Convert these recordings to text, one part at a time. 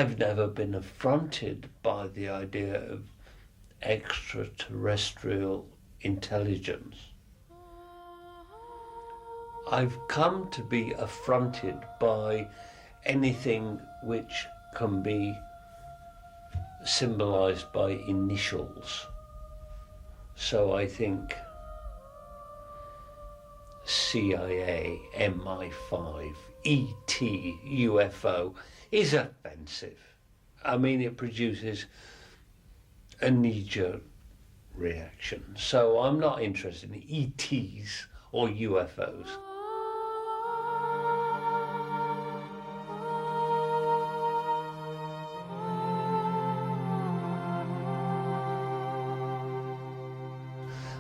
I've never been affronted by the idea of extraterrestrial intelligence. I've come to be affronted by anything which can be symbolized by initials. So I think CIA, MI5, ET, UFO is offensive. I mean, it produces a knee-jerk reaction. So I'm not interested in ETs or UFOs.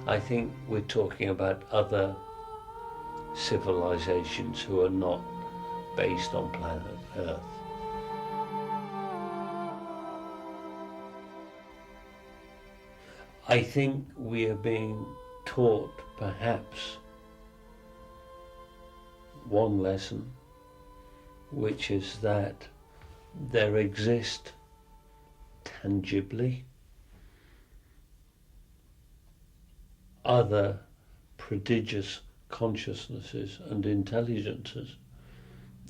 I think we're talking about other civilizations who are not based on planet Earth. I think we are being taught perhaps one lesson, which is that there exist tangibly other prodigious consciousnesses and intelligences,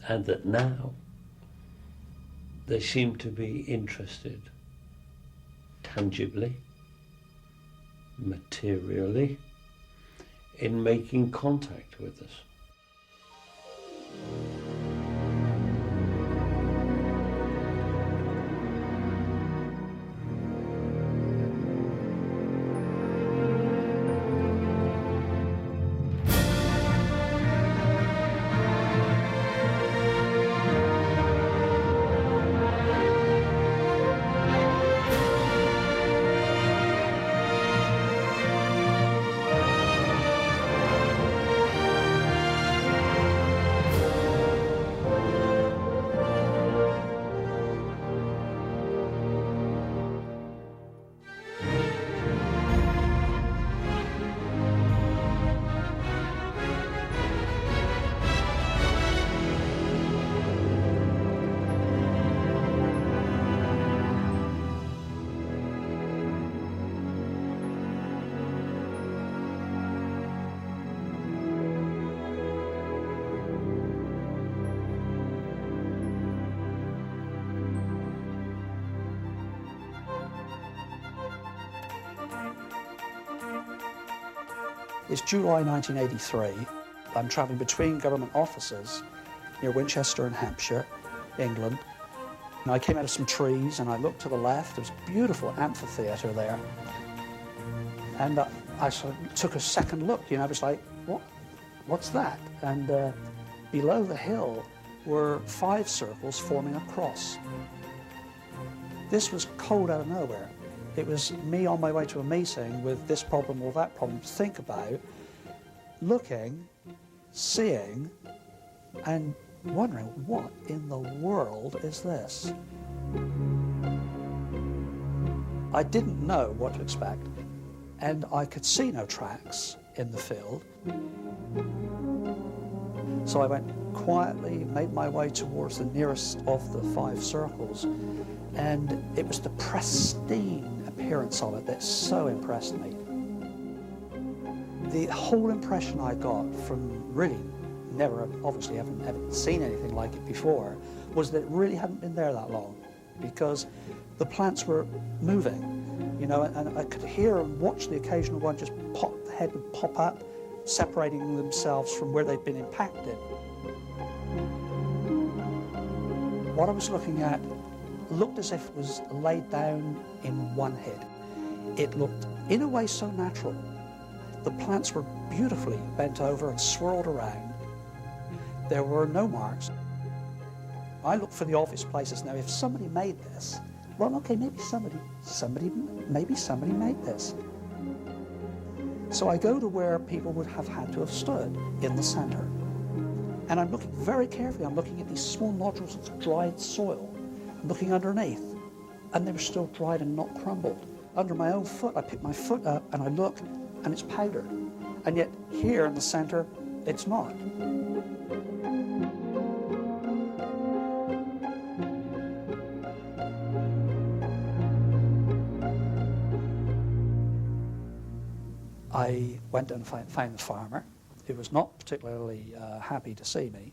and that now they seem to be interested tangibly, materially, in making contact with us. It's July 1983. I'm travelling between government offices near Winchester in Hampshire, England. And I came out of some trees and I looked to the left. There was a beautiful amphitheatre there. And I sort of took a second look, I was like, what's that? And below the hill were 5 circles forming a cross. This was cold out of nowhere. It was me on my way to a meeting with this problem or that problem to think about, looking, seeing, and wondering, what in the world is this? I didn't know what to expect, and I could see no tracks in the field. So I went quietly, made my way towards the nearest of the 5 circles, and it was the pristine appearance of it that so impressed me. The whole impression I got from really obviously haven't seen anything like it before, was that it really hadn't been there that long, because the plants were moving, and I could hear and watch the occasional one just the head would pop up, separating themselves from where they'd been impacted. What I was looking at looked as if it was laid down in one hit. It looked, in a way, so natural. The plants were beautifully bent over and swirled around. There were no marks. I looked for the obvious places. Now, if somebody made this, well, okay, maybe somebody made this. So I go to where people would have had to have stood, in the center. And I'm looking very carefully. I'm looking at these small nodules of dried soil. I'm looking underneath, and they were still dried and not crumbled. Under my own foot, I pick my foot up and I look, and it's powdered. And yet, here in the center, it's not. I went and found the farmer, who was not particularly happy to see me.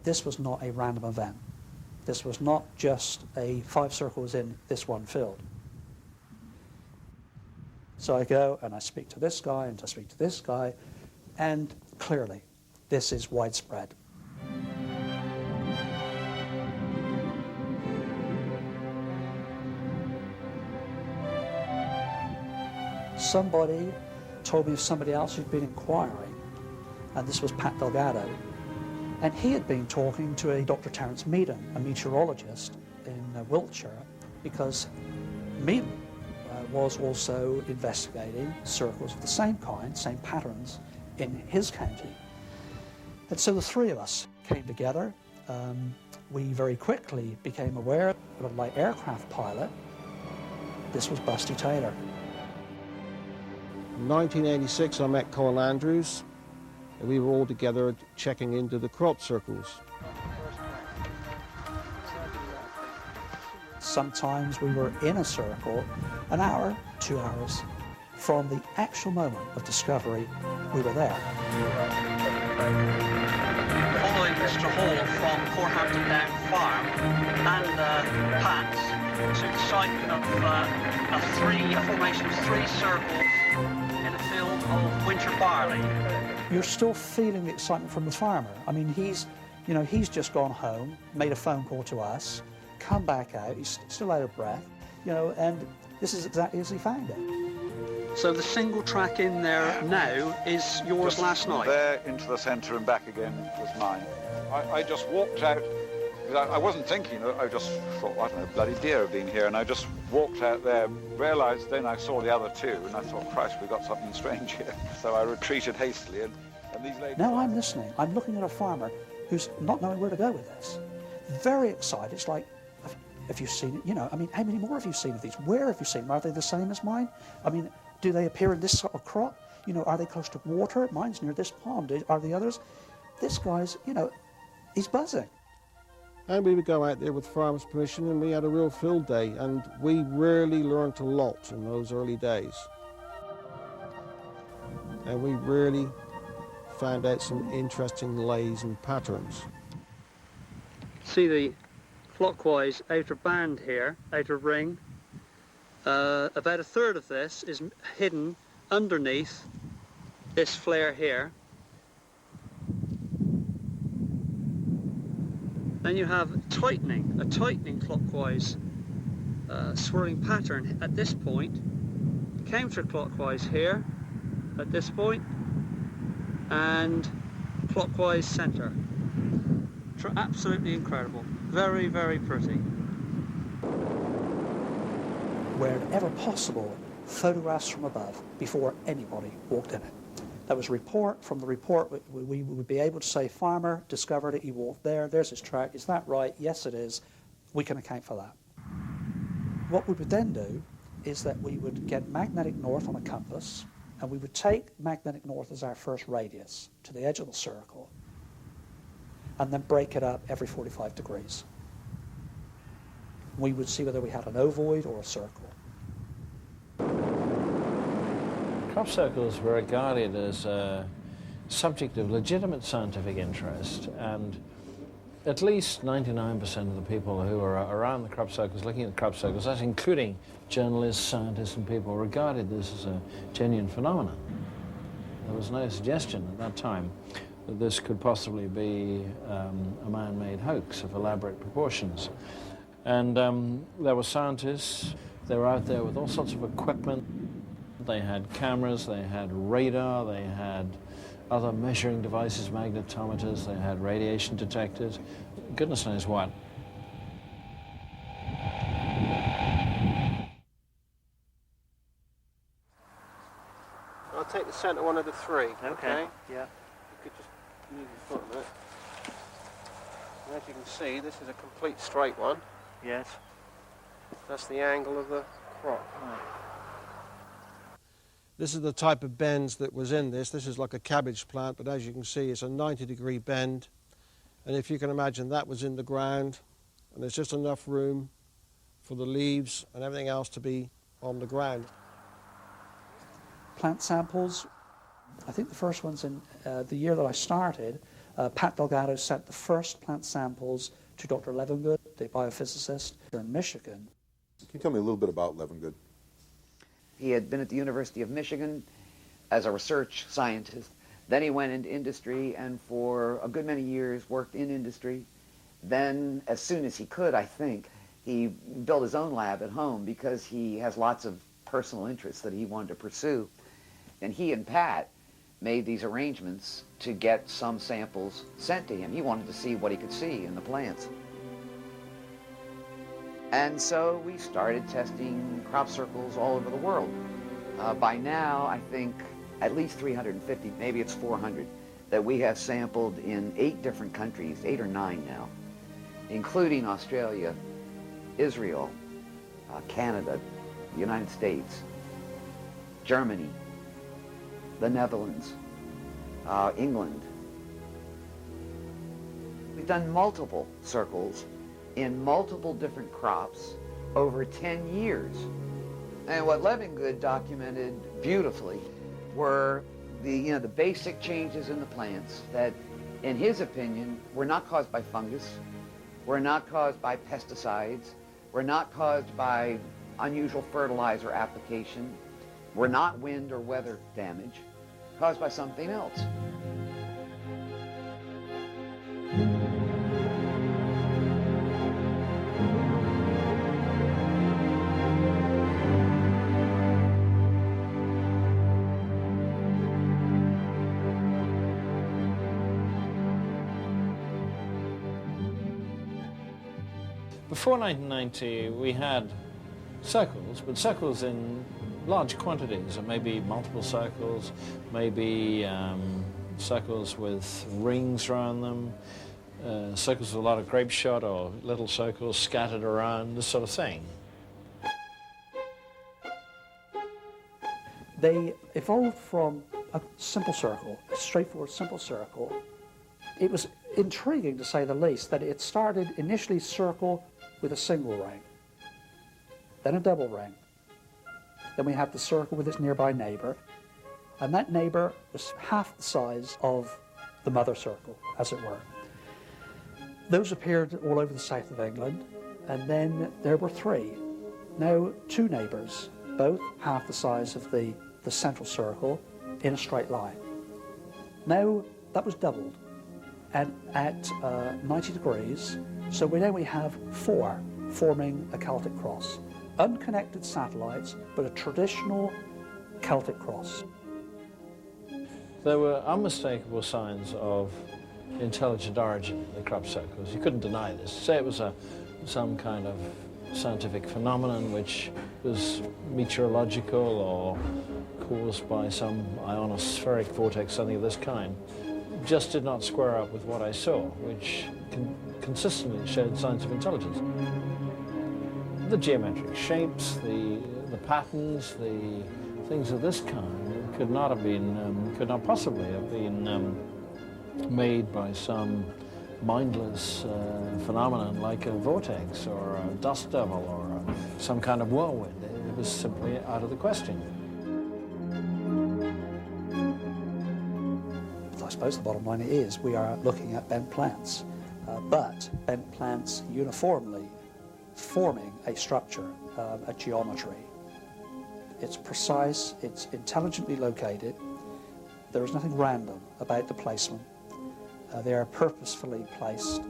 This was not a random event. This was not just a 5 circles in this one field. So I go and I speak to this guy and I speak to this guy, and clearly this is widespread. Somebody told me of somebody else who'd been inquiring, and this was Pat Delgado, and he had been talking to a Dr. Terence Meaden, a meteorologist in Wiltshire, because Meaden was also investigating circles of the same kind, same patterns in his county. And so the three of us came together. We very quickly became aware of a light aircraft pilot. This was Busty Taylor. In 1986, I met Colin Andrews, and we were all together checking into the crop circles. Sometimes we were in a circle an hour, 2 hours. From the actual moment of discovery, we were there. Following Mr. Hall from Poorhampton Down Farm and Pat's to the site of a formation of 3 circles in a field of winter barley. You're still feeling the excitement from the farmer. I mean, he's just gone home, made a phone call to us, come back out, he's still out of breath, and this is exactly as he found it. So the single track in there now is yours Just last night? There into the centre and back again was mine. I just walked out, because I wasn't thinking, I just thought, I don't know, bloody deer have been here, and I just walked out there, realised then I saw the other 2, and I thought, Christ, we've got something strange here. So I retreated hastily, and these ladies... Now I'm listening. I'm looking at a farmer who's not knowing where to go with this. Very excited. It's like, have you seen it? I mean, how many more have you seen of these? Where have you seen them? Are they the same as mine? I mean, do they appear in this sort of crop? Are they close to water? Mine's near this pond. Are the others? This guy's, he's buzzing. And we would go out there with farmers' permission, and we had a real field day, and we really learned a lot in those early days. And we really found out some interesting lays and patterns. See the clockwise outer band here, outer ring. About a third of this is hidden underneath this flare here. Then you have a tightening clockwise swirling pattern at this point, counterclockwise here at this point, and clockwise centre. Absolutely incredible. Very, very pretty. Wherever possible, photographs from above before anybody walked in it. That was a report. From the report, we would be able to say, farmer discovered it, he walked there, there's his track. Is that right? Yes, it is. We can account for that. What we would then do is that we would get magnetic north on a compass, and we would take magnetic north as our first radius to the edge of the circle, and then break it up every 45 degrees. We would see whether we had an ovoid or a circle. Crop circles were regarded as a subject of legitimate scientific interest, and at least 99% of the people who were around the crop circles, looking at the crop circles, that's including journalists, scientists and people, regarded this as a genuine phenomenon. There was no suggestion at that time that this could possibly be a man-made hoax of elaborate proportions. And there were scientists, they were out there with all sorts of equipment. They had cameras, they had radar, they had other measuring devices, magnetometers, they had radiation detectors, goodness knows what. I'll take the centre one of the 3, okay? Yeah. You could just move your foot a bit. And as you can see, this is a complete straight one. Yes. That's the angle of the crop. Right. This is the type of bends that was in this. This is like a cabbage plant, but as you can see, it's a 90-degree bend. And if you can imagine, that was in the ground, and there's just enough room for the leaves and everything else to be on the ground. plant samples. I think the first one's in the year that I started. Pat Delgado sent the first plant samples to Dr. Levengood, the biophysicist here in Michigan. Can you tell me a little bit about Levengood? He had been at the University of Michigan as a research scientist. Then he went into industry and for a good many years worked in industry. Then, as soon as he could, I think, he built his own lab at home because he has lots of personal interests that he wanted to pursue. And he and Pat made these arrangements to get some samples sent to him. He wanted to see what he could see in the plants. And so we started testing crop circles all over the world. By now, I think at least 350, maybe it's 400, that we have sampled in 8 different countries, 8 or 9 now, including Australia, Israel, Canada, the United States, Germany, the Netherlands, England. We've done multiple circles in multiple different crops over 10 years. And what Levengood documented beautifully were the basic changes in the plants that, in his opinion, were not caused by fungus, were not caused by pesticides, were not caused by unusual fertilizer application, were not wind or weather damage, caused by something else. Before 1990, we had circles, but circles in large quantities, or maybe multiple circles, maybe circles with rings around them, circles with a lot of grape shot, or little circles scattered around, this sort of thing. They evolved from a simple circle, a straightforward simple circle. It was intriguing, to say the least, that it started initially circle with a single ring, then a double ring. Then we have the circle with its nearby neighbor, and that neighbor was half the size of the mother circle, as it were. Those appeared all over the south of England, and then there were 3. Now 2 neighbors, both half the size of the central circle, in a straight line. Now that was doubled, and at 90 degrees, so now we have 4 forming a Celtic cross. Unconnected satellites, but a traditional Celtic cross. There were unmistakable signs of intelligent origin in the crop circles. You couldn't deny this. Say it was some kind of scientific phenomenon which was meteorological or caused by some ionospheric vortex, something of this kind, just did not square up with what I saw, which consistently showed signs of intelligence. The geometric shapes, the patterns, the things of this kind could not possibly have been made by some mindless phenomenon like a vortex or a dust devil or some kind of whirlwind. It was simply out of the question. I suppose the bottom line is we are looking at bent plants, but bent plants uniformly forming a structure, a geometry. It's precise, it's intelligently located. There is nothing random about the placement. They are purposefully placed.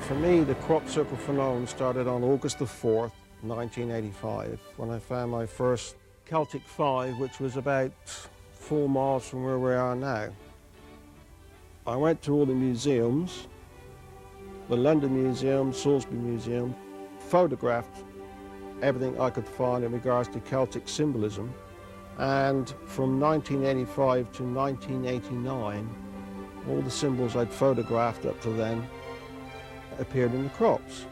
For me, the crop circle phenomenon started on August the 4th, 1985, when I found my first Celtic 5, which was about 4 miles from where we are now. I went to all the museums, the London Museum, Salisbury Museum, photographed everything I could find in regards to Celtic symbolism, and from 1985 to 1989, all the symbols I'd photographed up to then appeared in the crops.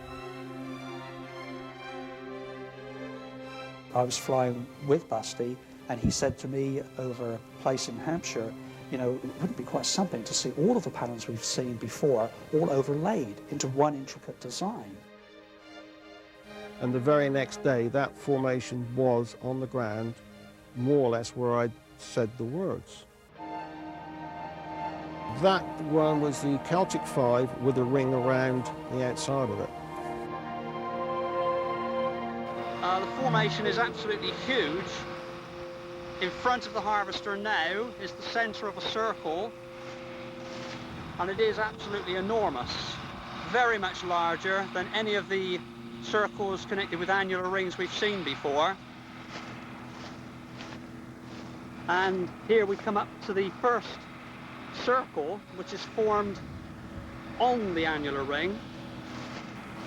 I was flying with Busty And he said to me over a place in Hampshire, you know, it wouldn't be quite something to see all of the patterns we've seen before all overlaid into one intricate design. And the very next day, that formation was on the ground, more or less where I'd said the words. That one was the Celtic 5 with a ring around the outside of it. The formation is absolutely huge. In front of the harvester now is the centre of a circle, and it is absolutely enormous, very much larger than any of the circles connected with annular rings we've seen before. And here we come up to the first circle, which is formed on the annular ring.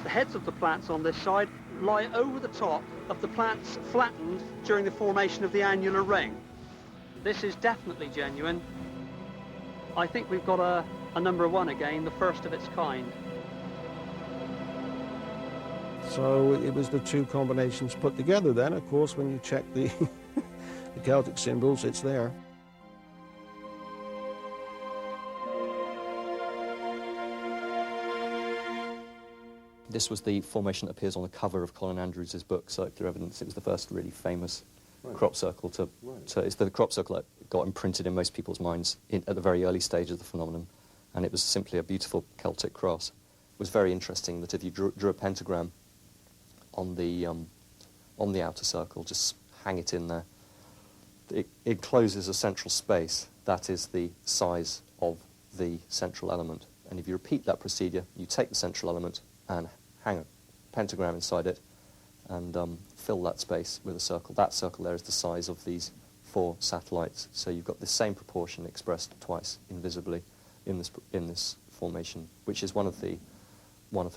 The heads of the plants on this side lie over the top of the plants flattened during the formation of the annular ring. This is definitely genuine. I think we've got a number 1 again, the first of its kind. So it was the two combinations put together then. Of course, when you check the, the Celtic symbols, it's there. This was the formation that appears on the cover of Colin Andrews' book, Circular Evidence. It was the first really famous crop circle it's the crop circle that got imprinted in most people's minds at the very early stage of the phenomenon, and it was simply a beautiful Celtic cross. It was very interesting that if you drew a pentagram on the outer circle, just hang it in there, it encloses a central space that is the size of the central element. And if you repeat that procedure, you take the central element and hang a pentagram inside it and fill that space with a circle. That circle there is the size of these 4 satellites. So you've got the same proportion expressed twice invisibly in this formation, which is one of the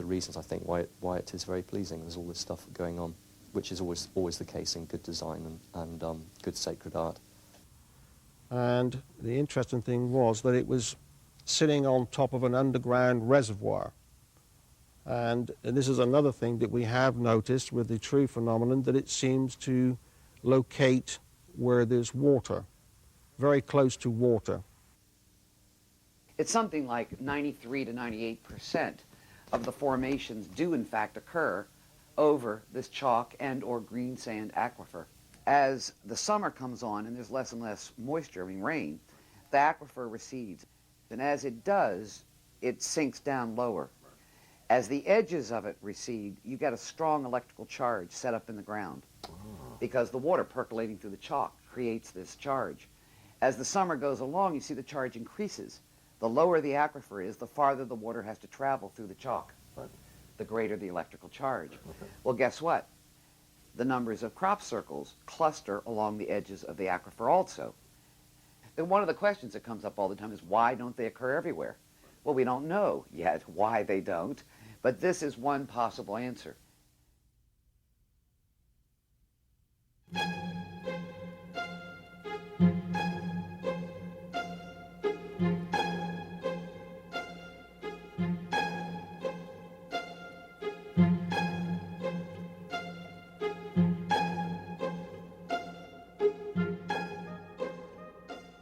reasons, I think, why it is very pleasing. There's all this stuff going on, which is always the case in good design and good sacred art. And the interesting thing was that it was sitting on top of an underground reservoir. And this is another thing that we have noticed with the true phenomenon, that it seems to locate where there's water, very close to water. It's something like 93 to 98% of the formations do in fact occur over this chalk and or green sand aquifer. As the summer comes on and there's less and less moisture, rain, the aquifer recedes. And as it does, it sinks down lower. As the edges of it recede, you get a strong electrical charge set up in the ground because the water percolating through the chalk creates this charge. As the summer goes along, you see the charge increases. The lower the aquifer is, the farther the water has to travel through the chalk, the greater the electrical charge. Well, guess what? The numbers of crop circles cluster along the edges of the aquifer also. And one of the questions that comes up all the time is, why don't they occur everywhere? Well, we don't know yet why they don't, but this is one possible answer.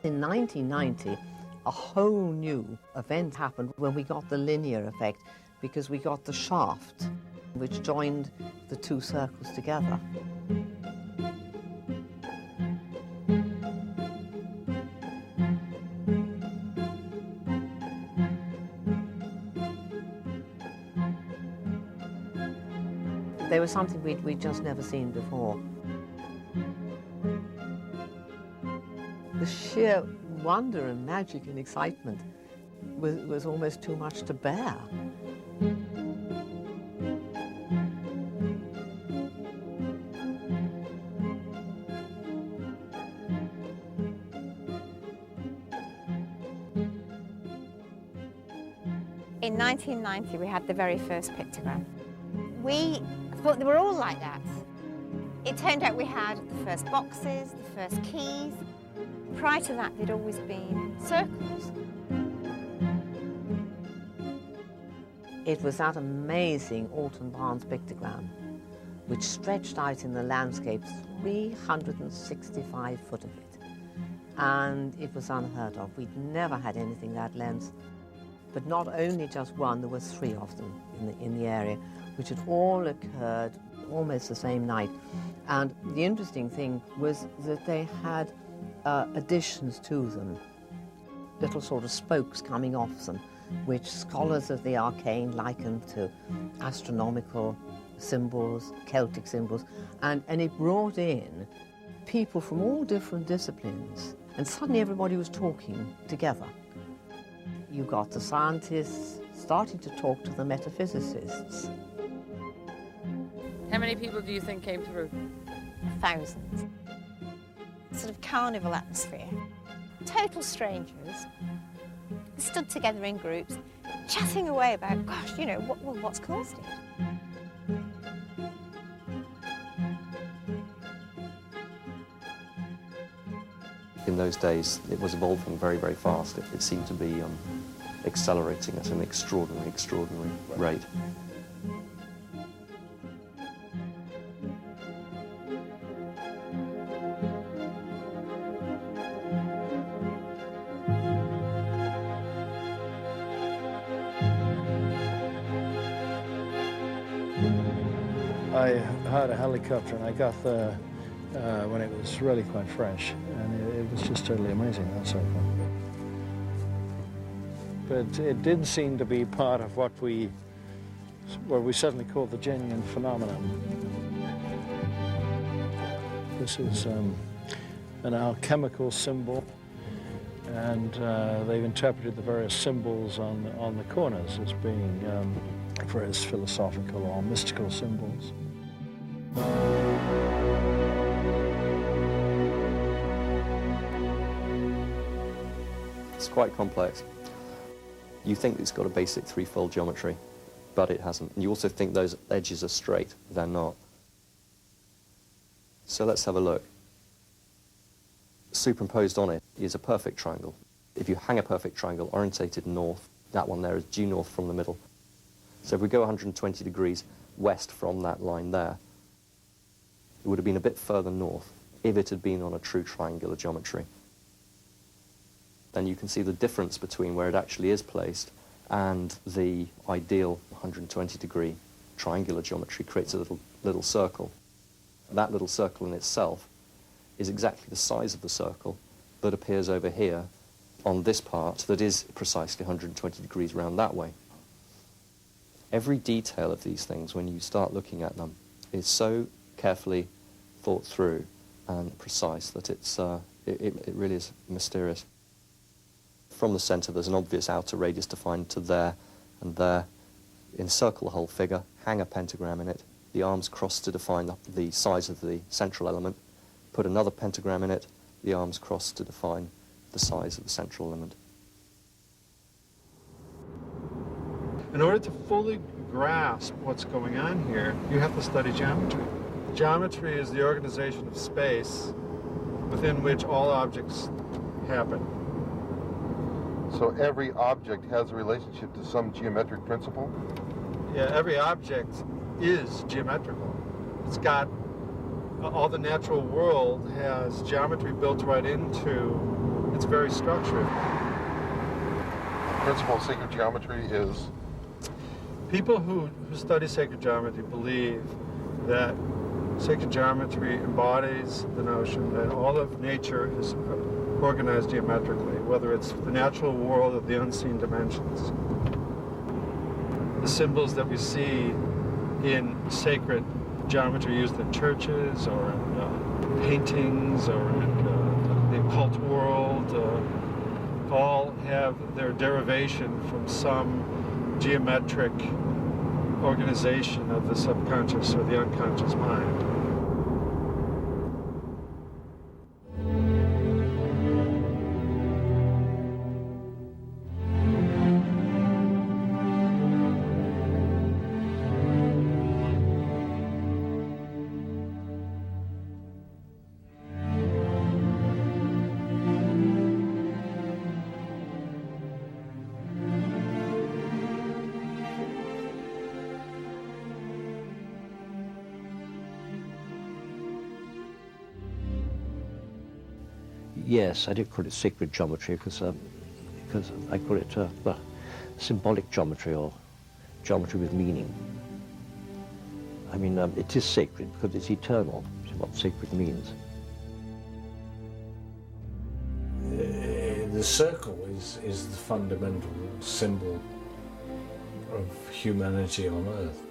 In 1990, a whole new event happened when we got the linear effect, because we got the shaft, which joined the two circles together. They were something we'd just never seen before. The sheer wonder and magic and excitement was almost too much to bear. In 1990, we had the very first pictogram. We thought they were all like that. It turned out we had the first boxes, the first keys. Prior to that, there'd always been circles. It was that amazing Alton Barnes pictogram, which stretched out in the landscapes 365 foot of it. And it was unheard of. We'd never had anything that length. But not only just one, there were 3 of them in the area, which had all occurred almost the same night. And the interesting thing was that they had additions to them, little sort of spokes coming off them, which scholars of the arcane likened to astronomical symbols, Celtic symbols, and it brought in people from all different disciplines, and suddenly everybody was talking together. You got the scientists starting to talk to the metaphysicists. How many people do you think came through? Thousands. Sort of carnival atmosphere. Total strangers, stood together in groups, chatting away about, gosh, you know, what's caused it? In those days, it was evolving very, very fast. It seemed to be accelerating at an extraordinary rate. I had a helicopter and I got there when it was really quite fresh, and it was just totally amazing, that circle. But it did seem to be part of what we certainly call the genuine phenomenon. This is an alchemical symbol, and they've interpreted the various symbols on the corners as being various philosophical or mystical symbols. It's quite complex. You think it's got a basic threefold geometry, but it hasn't. And you also think those edges are straight. They're not. So let's have a look. Superimposed on it is a perfect triangle. If you hang a perfect triangle orientated north, that one there is due north from the middle. So if we go 120 degrees west from that line there, it would have been a bit further north if it had been on a true triangular geometry. Then you can see the difference between where it actually is placed and the ideal 120-degree triangular geometry creates a little circle. That little circle in itself is exactly the size of the circle that appears over here on this part that is precisely 120 degrees round that way. Every detail of these things, when you start looking at them, is so carefully thought through and precise that it really is mysterious. From the centre, there's an obvious outer radius defined to there and there. Encircle the whole figure, hang a pentagram in it, the arms cross to define the size of the central element, put another pentagram in it, the arms cross to define the size of the central element. In order to fully grasp what's going on here, you have to study geometry. Geometry is the organization of space within which all objects happen. So every object has a relationship to some geometric principle? Yeah, every object is geometrical. It's got, all the natural world has geometry built right into its very structure. The principle of sacred geometry is? People who study sacred geometry believe that sacred geometry embodies the notion that all of nature is organized geometrically, whether it's the natural world or the unseen dimensions. The symbols that we see in sacred geometry used in churches or in paintings or in the occult world all have their derivation from some geometric organization of the subconscious or the unconscious mind. Yes, I did call it sacred geometry because I call it symbolic geometry or geometry with meaning. I mean, it is sacred because it's eternal, which is what sacred means. The circle is the fundamental symbol of humanity on Earth.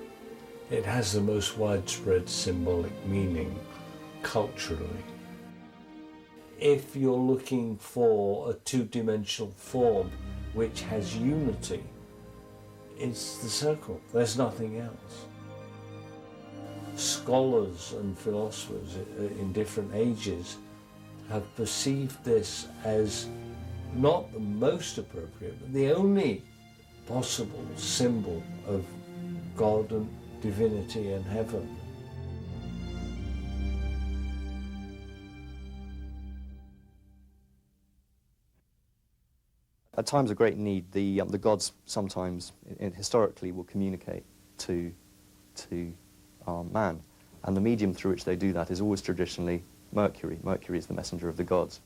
It has the most widespread symbolic meaning culturally. If you're looking for a two-dimensional form which has unity, it's the circle. There's nothing else. Scholars and philosophers in different ages have perceived this as not the most appropriate, but the only possible symbol of God and divinity and heaven. At times of great need, the gods sometimes, historically, will communicate to man. And the medium through which they do that is always traditionally Mercury. Mercury is the messenger of the gods.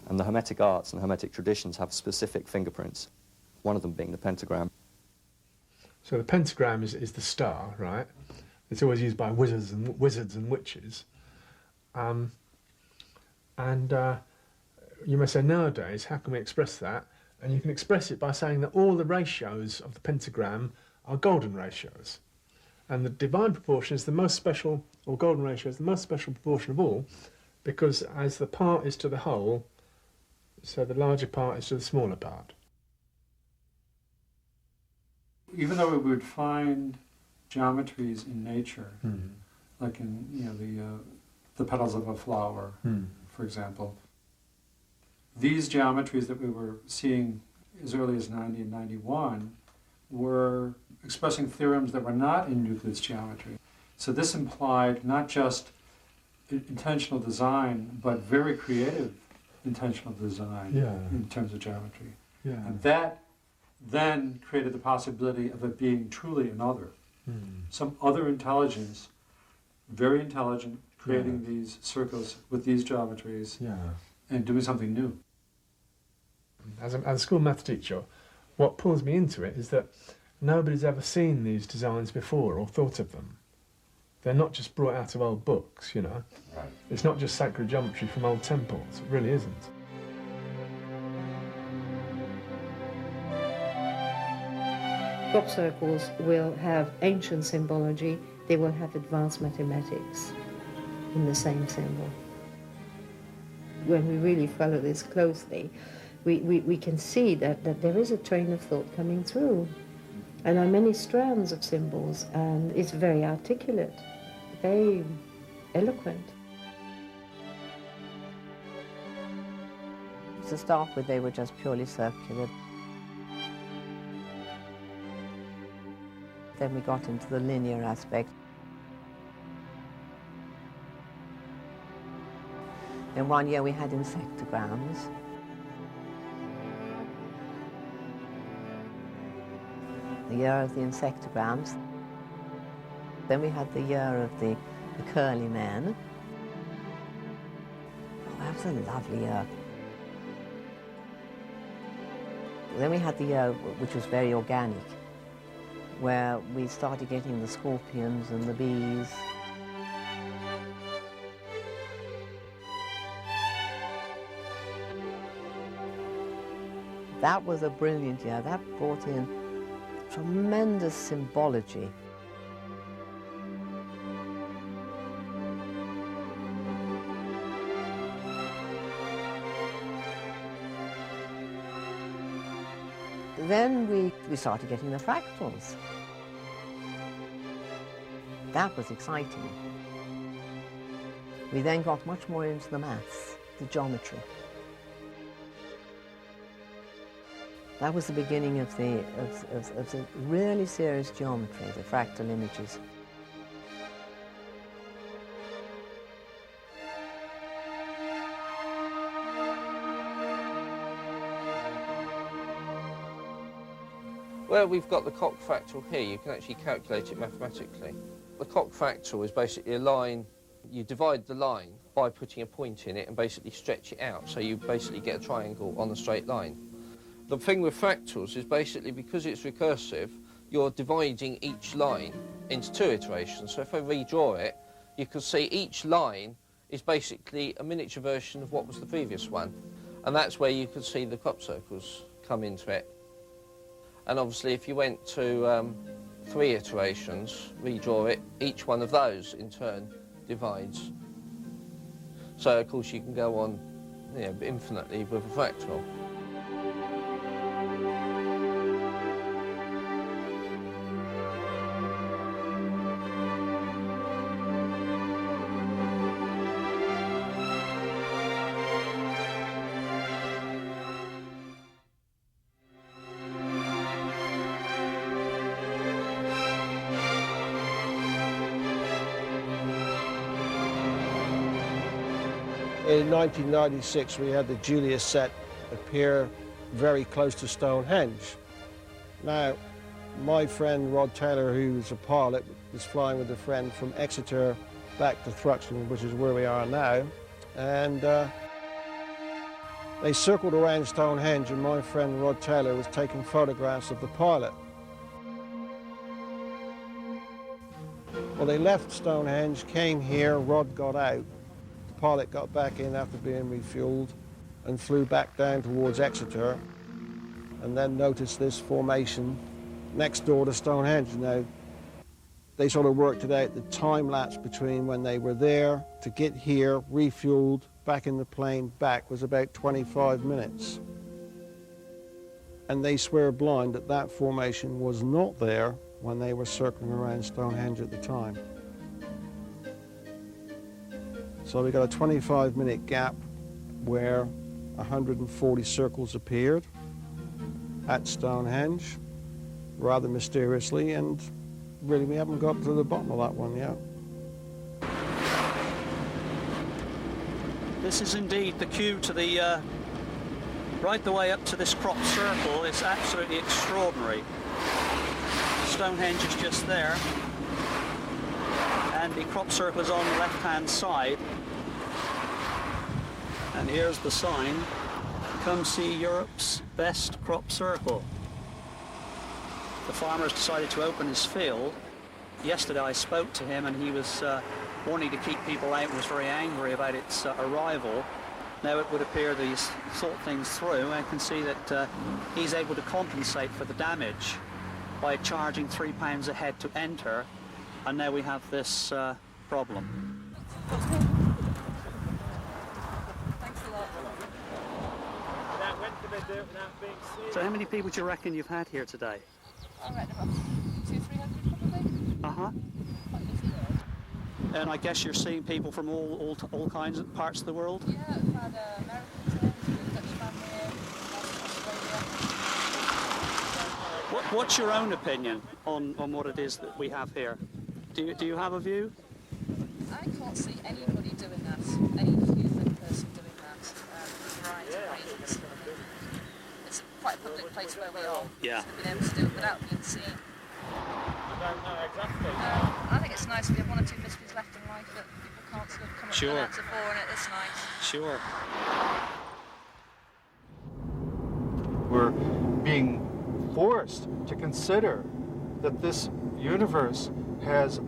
And the Hermetic arts and Hermetic traditions have specific fingerprints, one of them being the pentagram. So the pentagram is the star, right? It's always used by wizards and witches. You may say, nowadays, how can we express that? And you can express it by saying that all the ratios of the pentagram are golden ratios. And the divine proportion is the most special, or golden ratio is the most special proportion of all, because as the part is to the whole, so the larger part is to the smaller part. Even though we would find geometries in nature, like in the petals of a flower, for example, these geometries that we were seeing as early as 90 and 91 were expressing theorems that were not in Euclid's geometry. So this implied not just intentional design, but very creative intentional design in terms of geometry. Yeah. And that then created the possibility of it being truly another. Some other intelligence, very intelligent, creating these circles with these geometries and doing something new. As a school math teacher, what pulls me into it is that nobody's ever seen these designs before or thought of them. They're not just brought out of old books, you know. Right. It's not just sacred geometry from old temples. It really isn't. Crop circles will have ancient symbology. They will have advanced mathematics in the same symbol. When we really follow this closely, we can see that there is a train of thought coming through. And there are many strands of symbols, and it's very articulate, very eloquent. To start with, they were just purely circular. Then we got into the linear aspect. In one year we had insectograms. The year of the insectograms. Then we had the year of the curly men. Oh, that was a lovely year. Then we had the year which was very organic, where we started getting the scorpions and the bees. That was a brilliant year. That brought in tremendous symbology. Then we started getting the fractals. That was exciting. We then got much more into the maths, the geometry. That was the beginning of the really serious geometry, the fractal images. Where we've got the cock fractal here, you can actually calculate it mathematically. The cock fractal is basically a line you divide the line by putting a point in it and basically stretch it out, so you basically get a triangle on a straight line. The thing with fractals is basically because it's recursive, you're dividing each line into 2 iterations. So if I redraw it, you can see each line is basically a miniature version of what was the previous one. And that's where you can see the crop circles come into it. And obviously if you went to 3 iterations, redraw it, each one of those in turn divides. So of course you can go on, you know, infinitely with a fractal. In 1996, we had the Julius set appear very close to Stonehenge. Now, my friend Rod Taylor, who was a pilot, was flying with a friend from Exeter back to Thruxton, which is where we are now, and they circled around Stonehenge, and my friend Rod Taylor was taking photographs of the pilot. Well, they left Stonehenge, came here, Rod got out. The pilot got back in after being refueled and flew back down towards Exeter, and then noticed this formation next door to Stonehenge. Now, they sort of worked it out, the time lapse between when they were there to get here, refueled, back in the plane, back was about 25 minutes. And they swear blind that that formation was not there when they were circling around Stonehenge at the time. So we got a 25-minute gap where 140 circles appeared at Stonehenge, rather mysteriously, and really we haven't got to the bottom of that one yet. This is indeed the queue to the, right the way up to this crop circle. It's absolutely extraordinary. Stonehenge is just there, and the crop circle is on the left-hand side. And here's the sign, come see Europe's best crop circle. The farmer's decided to open his field. Yesterday I spoke to him and he was wanting to keep people out and was very angry about its arrival. Now it would appear that he's thought things through and can see that he's able to compensate for the damage by charging £3 a head to enter, and now we have this problem. So how many people do you reckon you've had here today? I reckon about 200-300 probably. Uh-huh. And I guess you're seeing people from all kinds of parts of the world? Yeah, we've had Americans here, we've got a Dutch family here, Australia. What's your own opinion on what it is that we have here? Do you have a view? I can't see anybody doing that, any human person doing that, for a variety of reasons. It's quite a public place where we are. Yeah. So we've been able to do it without being seen. I don't know exactly. I think it's nice we have 1 or 2 mysteries left in life that people can't sort of come up with an answer for, and it's nice. Sure. We're being forced to consider that this universe has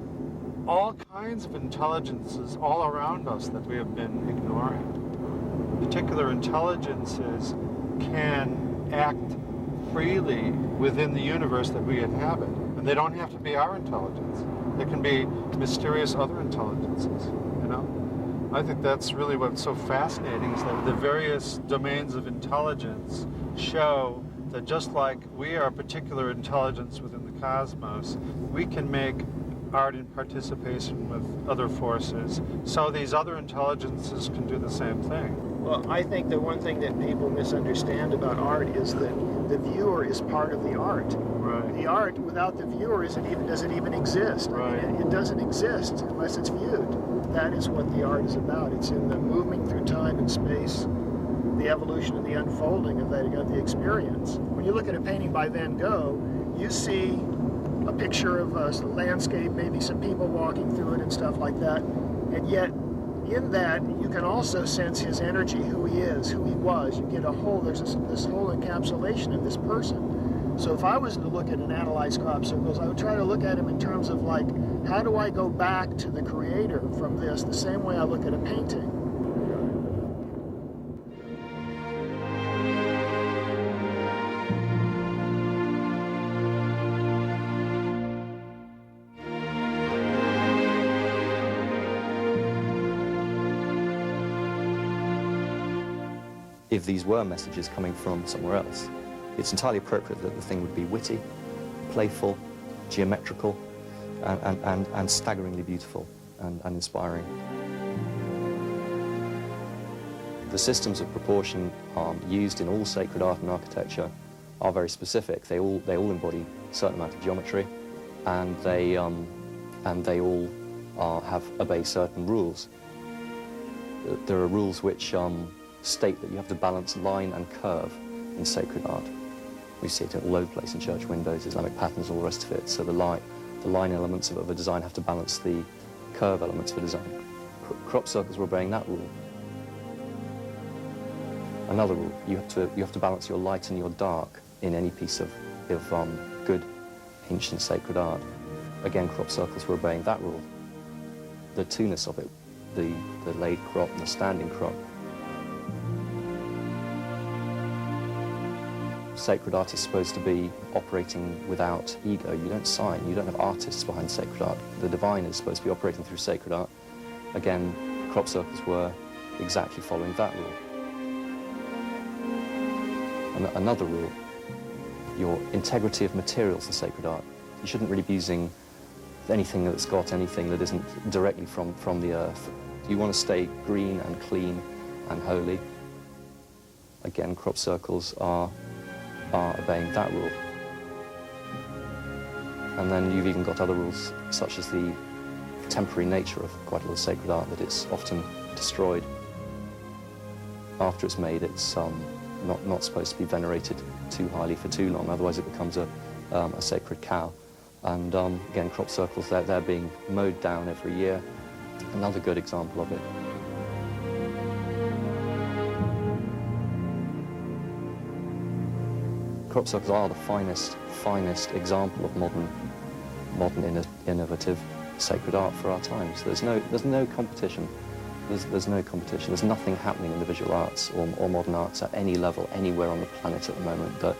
all kinds of intelligences all around us that we have been ignoring. Particular intelligences can act freely within the universe that we inhabit. And they don't have to be our intelligence. They can be mysterious other intelligences, you know? I think that's really what's so fascinating, is that the various domains of intelligence show that just like we are a particular intelligence within the cosmos, we can make art in participation with other forces, so these other intelligences can do the same thing. Well, I think the one thing that people misunderstand about art is that the viewer is part of the art. Right. The art, without the viewer, doesn't even exist. Right. I mean, it doesn't exist unless it's viewed. That is what the art is about. It's in the moving through time and space, the evolution and the unfolding of the experience. When you look at a painting by Van Gogh, you see a picture of a landscape, maybe some people walking through it and stuff like that. And yet, in that, you can also sense his energy, who he is, who he was. You get a whole, there's this whole encapsulation of this person. So if I was to look at and analyze crop circles, I would try to look at him in terms of like, how do I go back to the creator from this, the same way I look at a painting. If these were messages coming from somewhere else, it's entirely appropriate that the thing would be witty, playful, geometrical, and staggeringly beautiful and inspiring. The systems of proportion used in all sacred art and architecture are very specific. They all embody a certain amount of geometry, and they all obey certain rules. There are rules which state that you have to balance line and curve in sacred art. We see it all over the place in church windows, Islamic patterns, all the rest of it. So the line elements of a design have to balance the curve elements of a design. Crop circles were obeying that rule. Another rule, you have to balance your light and your dark in any piece of good ancient sacred art. Again, crop circles were obeying that rule. The two-ness of it, the laid crop and the standing crop. Sacred art is supposed to be operating without ego. You don't sign, you don't have artists behind sacred art. The divine is supposed to be operating through sacred art. Again, crop circles were exactly following that rule. And another rule, your integrity of materials for sacred art. You shouldn't really be using anything that's got anything that isn't directly from the earth. You want to stay green and clean and holy. Again, crop circles are obeying that rule. And then you've even got other rules, such as the temporary nature of quite a lot of sacred art, that it's often destroyed. After it's made, it's not supposed to be venerated too highly for too long, otherwise it becomes a sacred cow. And again, crop circles, they're being mowed down every year. Another good example of it. Crop circles are the finest example of modern innovative sacred art for our times. There's no competition. There's no competition. There's nothing happening in the visual arts or modern arts at any level, anywhere on the planet at the moment that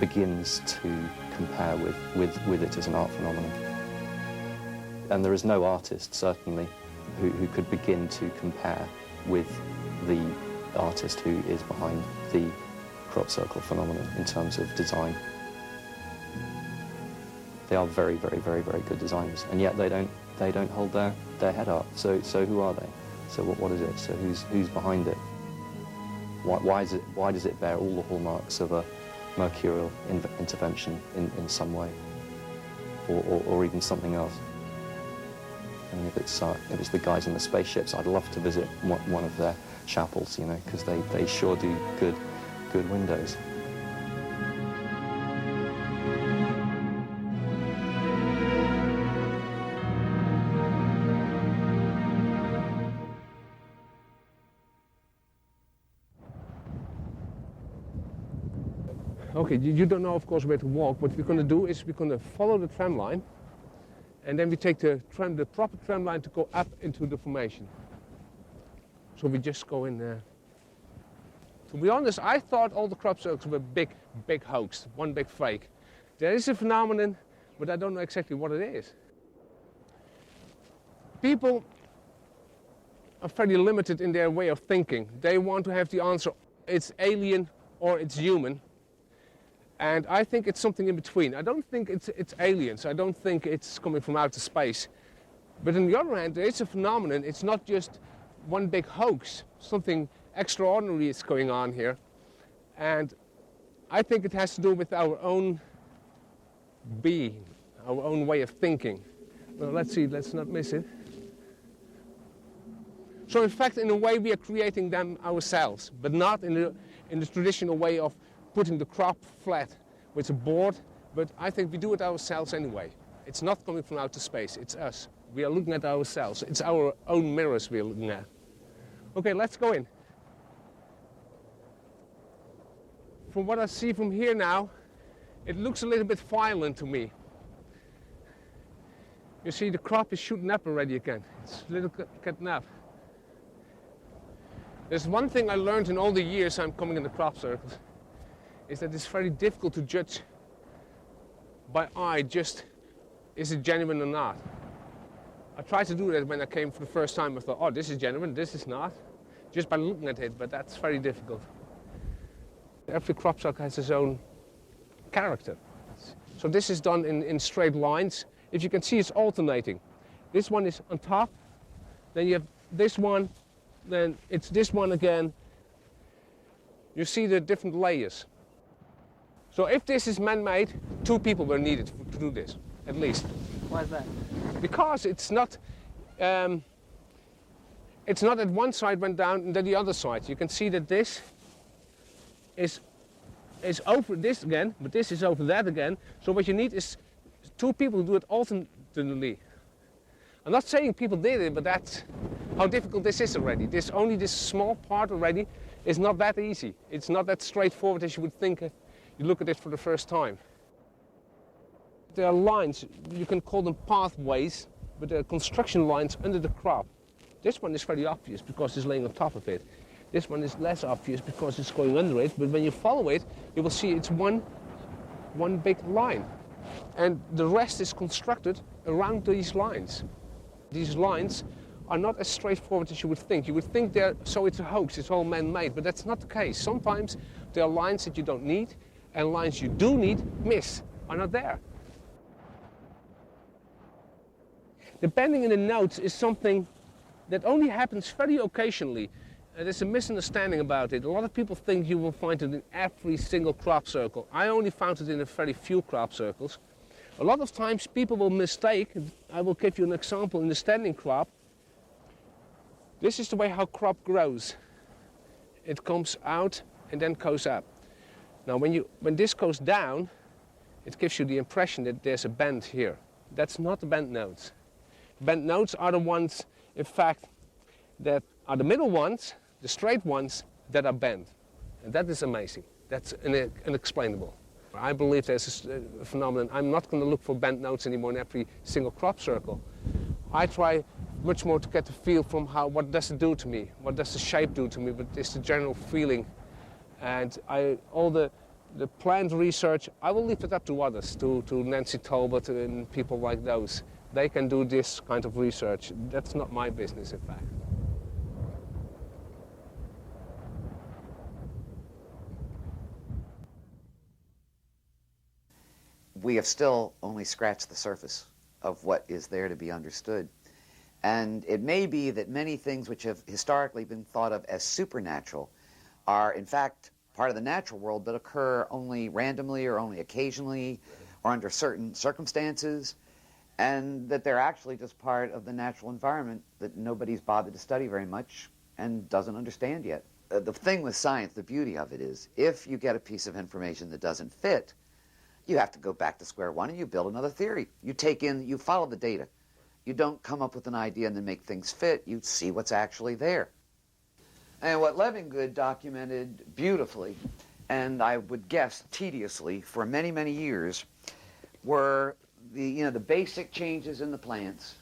begins to compare with it as an art phenomenon. And there is no artist, certainly, who could begin to compare with the artist who is behind the crop circle phenomenon in terms of design. They are very, very, very, very good designers, and yet they don't hold their head up. So who are they? So what is it? So who's behind it? Why does it bear all the hallmarks of a mercurial intervention in some way, or even something else? I mean, if it's the guys in the spaceships, I'd love to visit one of their chapels, you know, because they sure do good windows. Okay, you don't know, of course, where to walk. What we're going to do is we're going to follow the tram line, and then we take the proper tram line to go up into the formation. So we just go in there. To be honest, I thought all the crop circles were big hoax, one big fake. There is a phenomenon, but I don't know exactly what it is. People are fairly limited in their way of thinking. They want to have the answer, it's alien or it's human. And I think it's something in between. I don't think it's aliens. I don't think it's coming from outer space. But on the other hand, there is a phenomenon. It's not just one big hoax. Something extraordinary is going on here. And I think it has to do with our own being, our own way of thinking. Well, let's see, let's not miss it. So in fact, in a way, we are creating them ourselves, but not in the traditional way of putting the crop flat with a board, but I think we do it ourselves anyway. It's not coming from outer space, it's us. We are looking at ourselves. It's our own mirrors we are looking at. Okay, let's go in. From what I see from here now, it looks a little bit violent to me. You see the crop is shooting up already again. It's a little getting up. There's one thing I learned in all the years I'm coming in the crop circles, is that it's very difficult to judge by eye just is it genuine or not. I tried to do that when I came for the first time. I thought, oh, this is genuine, this is not, just by looking at it, but that's very difficult. Every crop circle has its own character. So this is done in straight lines. If you can see, it's alternating. This one is on top, then you have this one, then it's this one again. You see the different layers. So if this is man-made, 2 people were needed to do this, at least. Why is that? Because it's not that one side went down and then the other side. You can see that this is over this again, but this is over that again. So what you need is 2 people who do it alternately. I'm not saying people did it, but that's how difficult this is already. Only this small part already is not that easy. It's not that straightforward as you would think if you look at it for the first time. There are lines, you can call them pathways, but there are construction lines under the crop. This one is very obvious because it's laying on top of it. This one is less obvious because it's going under it, but when you follow it, you will see it's one big line. And the rest is constructed around these lines. These lines are not as straightforward as you would think. You would think so it's a hoax, it's all man-made, but that's not the case. Sometimes there are lines that you don't need, and lines you do need, are not there. The bending in the notes is something that only happens very occasionally. There's a misunderstanding about it. A lot of people think you will find it in every single crop circle. I only found it in a very few crop circles. A lot of times people will mistake, I will give you an example in the standing crop. This is the way how crop grows. It comes out and then goes up. Now when this goes down, it gives you the impression that there's a bend here. That's not the bent notes. Bent notes are the ones, in fact, that are the middle ones, the straight ones, that are bent. And that is amazing. That's unexplainable. I believe there's a phenomenon. I'm not going to look for bent notes anymore in every single crop circle. I try much more to get the feel from what does it do to me, what does the shape do to me, but it's the general feeling. And all the plant research, I will leave it up to others, to Nancy Talbot and people like those. They can do this kind of research. That's not my business, in fact. We have still only scratched the surface of what is there to be understood. And it may be that many things which have historically been thought of as supernatural are, in fact, part of the natural world but occur only randomly or only occasionally or under certain circumstances, and that they're actually just part of the natural environment that nobody's bothered to study very much and doesn't understand yet. The thing with science, the beauty of it is, if you get a piece of information that doesn't fit, you have to go back to square one and you build another theory. You follow the data. You don't come up with an idea and then make things fit. You see what's actually there. And what Levingood documented beautifully, and I would guess tediously for many, many years, were the basic changes in the plants.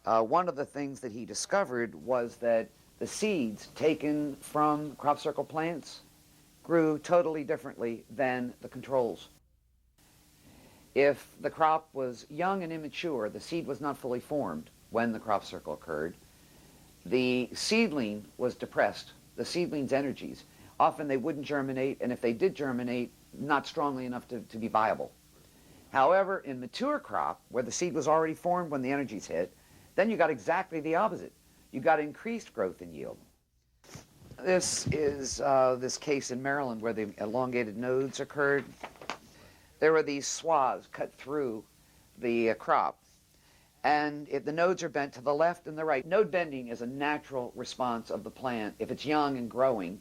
One of the things that he discovered was that the seeds taken from crop circle plants grew totally differently than the controls. If the crop was young and immature, the seed was not fully formed when the crop circle occurred, the seedling was depressed, the seedling's energies. Often they wouldn't germinate, and if they did germinate, not strongly enough to be viable. However, in mature crop, where the seed was already formed when the energies hit, then you got exactly the opposite. You got increased growth and yield. This is this case in Maryland where the elongated nodes occurred. There were these swaths cut through the crop, and the nodes are bent to the left and the right. Node bending is a natural response of the plant. If it's young and growing,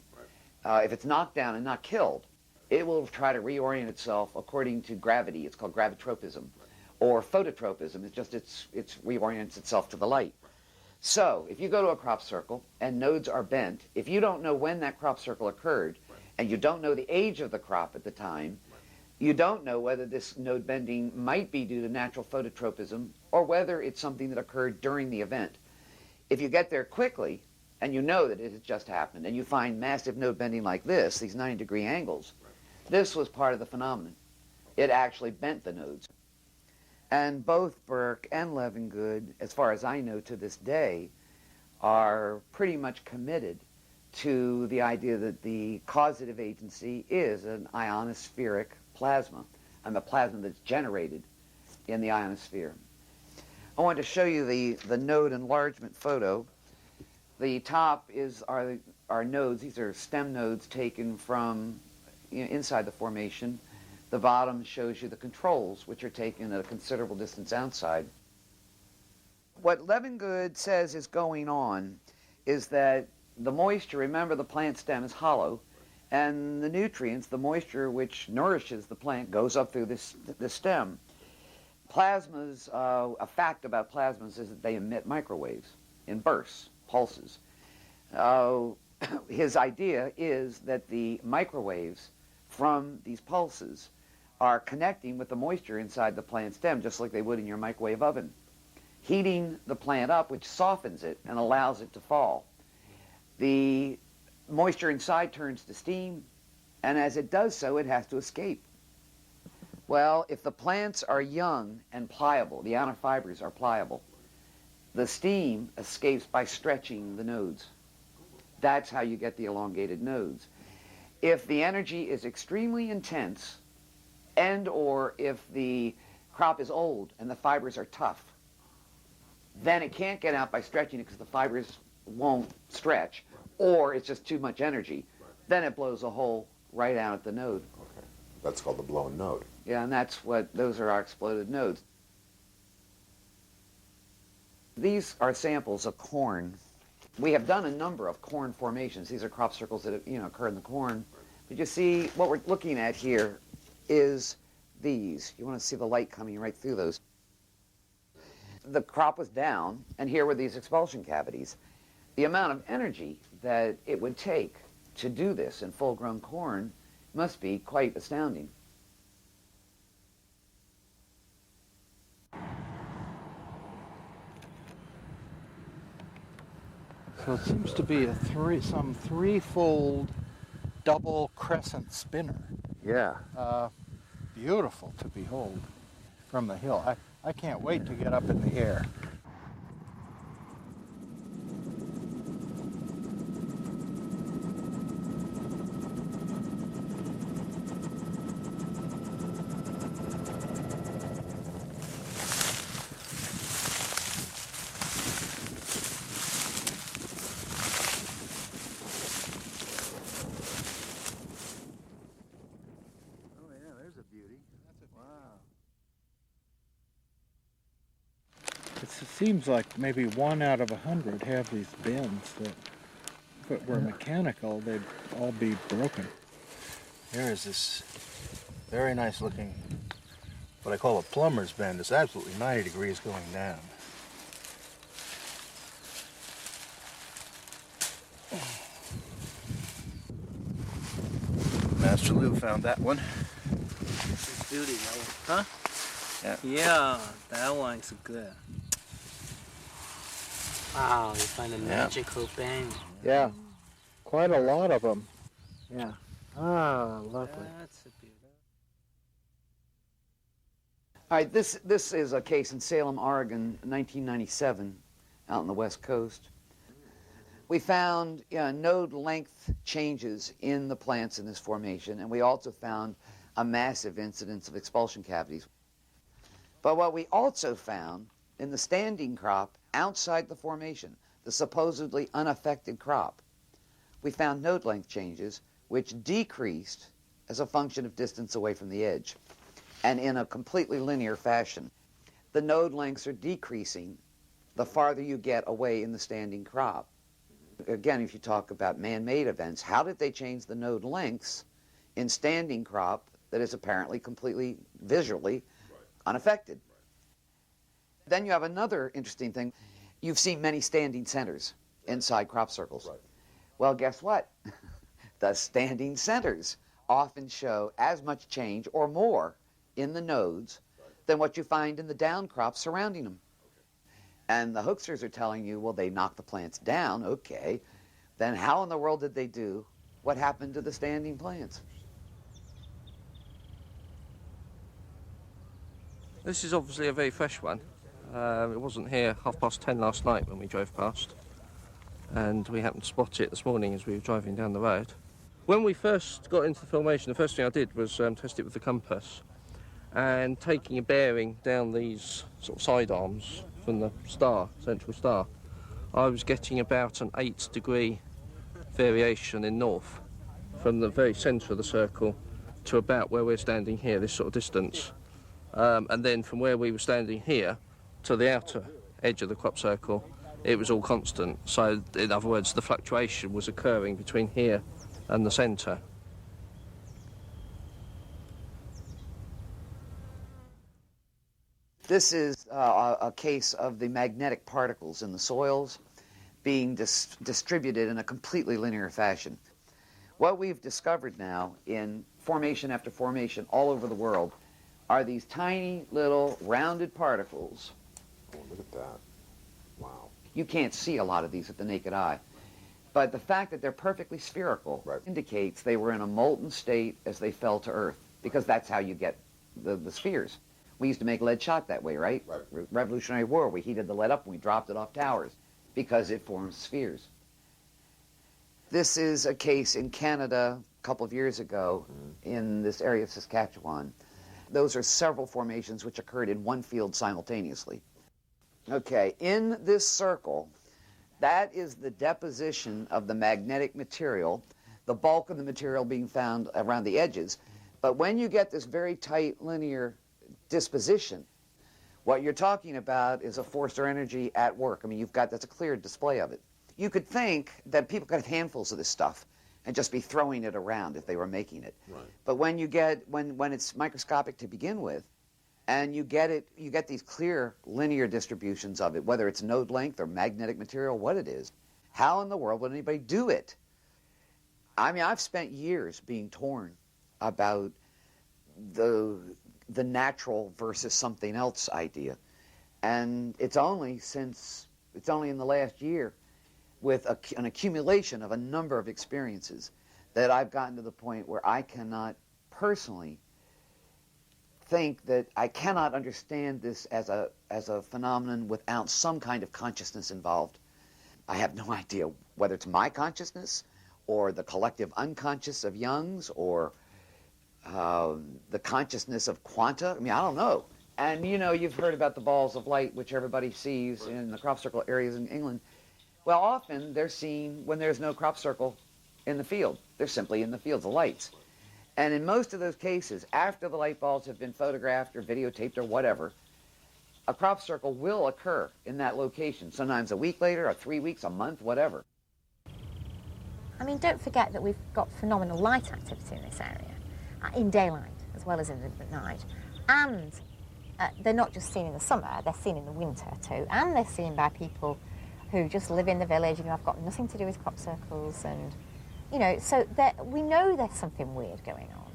if it's knocked down and not killed, it will try to reorient itself according to gravity. It's called gravitropism. or phototropism. It's just it reorients itself to the light. So if you go to a crop circle and nodes are bent, if you don't know when that crop circle occurred, and you don't know the age of the crop at the time, you don't know whether this node bending might be due to natural phototropism or whether it's something that occurred during the event. If you get there quickly and you know that it has just happened and you find massive node bending like this, these 90-degree angles, this was part of the phenomenon. It actually bent the nodes. And both Burke and Levengood, as far as I know to this day, are pretty much committed to the idea that the causative agency is an ionospheric plasma, and the plasma that's generated in the ionosphere. I want to show you the node enlargement photo. The top are nodes. These are stem nodes taken from inside the formation. The bottom shows you the controls, which are taken at a considerable distance outside. What Levengood says is going on is that the moisture, remember the plant stem is hollow, and the nutrients, the moisture which nourishes the plant, goes up through the stem. Plasmas, a fact about plasmas is that they emit microwaves in bursts, pulses. His idea is that the microwaves from these pulses are connecting with the moisture inside the plant stem, just like they would in your microwave oven, heating the plant up, which softens it and allows it to fall. The moisture inside turns to steam, and as it does so, it has to escape. Well, if the plants are young and pliable, the outer fibers are pliable, the steam escapes by stretching the nodes. That's how you get the elongated nodes. If the energy is extremely intense, and or if the crop is old and the fibers are tough, then it can't get out by stretching it because the fibers won't stretch, or it's just too much energy. Then it blows a hole right out at the node. Okay. That's called the blown node. Yeah, and those are our exploded nodes. These are samples of corn. We have done a number of corn formations. These are crop circles that occur in the corn. But you see, what we're looking at here is these. You want to see the light coming right through those. The crop was down, and here were these expulsion cavities. The amount of energy that it would take to do this in full-grown corn must be quite astounding. So it seems to be some threefold double crescent spinner. Yeah. Beautiful to behold from the hill. I can't wait to get up in the air. It seems like maybe 1 out of 100 have these bends that, if it were mechanical, they'd all be broken. Here is this very nice looking, what I call a plumber's bend. It's absolutely 90 degrees going down. Master Lou found that one. Beauty, that one. Huh? Yeah. Yeah, that one is good. Wow, you find a magical bend. Yeah, quite a lot of them. Yeah. Ah, lovely. That's a beauty. All right, this is a case in Salem, Oregon, 1997, out on the West Coast. We found node length changes in the plants in this formation, and we also found a massive incidence of expulsion cavities. But what we also found in the standing crop outside the formation, the supposedly unaffected crop, we found node length changes which decreased as a function of distance away from the edge, and in a completely linear fashion. The node lengths are decreasing the farther you get away in the standing crop. Again, if you talk about man-made events, how did they change the node lengths in standing crop that is apparently completely visually unaffected? Then you have another interesting thing. You've seen many standing centers inside crop circles. Right. Well, guess what? The standing centers often show as much change or more in the nodes than what you find in the down crops surrounding them. And the hoaxers are telling you, well, they knocked the plants down. Okay. Then how in the world did they do what happened to the standing plants? This is obviously a very fresh one. It wasn't here 10:30 last night when we drove past, and we happened to spot it this morning as we were driving down the road. When we first got into the formation, the first thing I did was test it with the compass, and taking a bearing down these sort of side arms from the star, central star, I was getting about an 8-degree variation in north from the very centre of the circle to about where we're standing here, this sort of distance. And then from where we were standing here to the outer edge of the crop circle, it was all constant. So, in other words, the fluctuation was occurring between here and the centre. This is a case of the magnetic particles in the soils being distributed in a completely linear fashion. What we've discovered now in formation after formation all over the world are these tiny little rounded particles. Oh, look at that. Wow. You can't see a lot of these with the naked eye. But the fact that they're perfectly spherical indicates they were in a molten state as they fell to Earth, because that's how you get the spheres. We used to make lead shot that way, right? Revolutionary War, we heated the lead up and we dropped it off towers because it forms spheres. This is a case in Canada a couple of years ago in this area of Saskatchewan. Those are several formations which occurred in one field simultaneously. Okay, in this circle, that is the deposition of the magnetic material, the bulk of the material being found around the edges. But when you get this very tight linear disposition, what you're talking about is a force or energy at work. I mean, that's a clear display of it. You could think that people could have handfuls of this stuff and just be throwing it around if they were making it. Right. But when you get, when it's microscopic to begin with, and you get these clear linear distributions of it, whether it's node length or magnetic material, what it is, how in the world would anybody do it? I mean, I've spent years being torn about the natural versus something else idea. And it's only in the last year, with an accumulation of a number of experiences, that I've gotten to the point where I cannot personally think that I cannot understand this as a phenomenon without some kind of consciousness involved. I have no idea whether it's my consciousness or the collective unconscious of Jung's or the consciousness of quanta. I mean, I don't know. And you know, you've heard about the balls of light which everybody sees in the crop circle areas in England. Well, often they're seen when there's no crop circle in the field. They're simply in the fields, the lights. And in most of those cases, after the light balls have been photographed or videotaped or whatever, a crop circle will occur in that location, sometimes a week later, or 3 weeks, a month, whatever. I mean, don't forget that we've got phenomenal light activity in this area, in daylight as well as in the night. And they're not just seen in the summer, they're seen in the winter too. And they're seen by people who just live in the village and have got nothing to do with crop circles. And, you know, so we know there's something weird going on.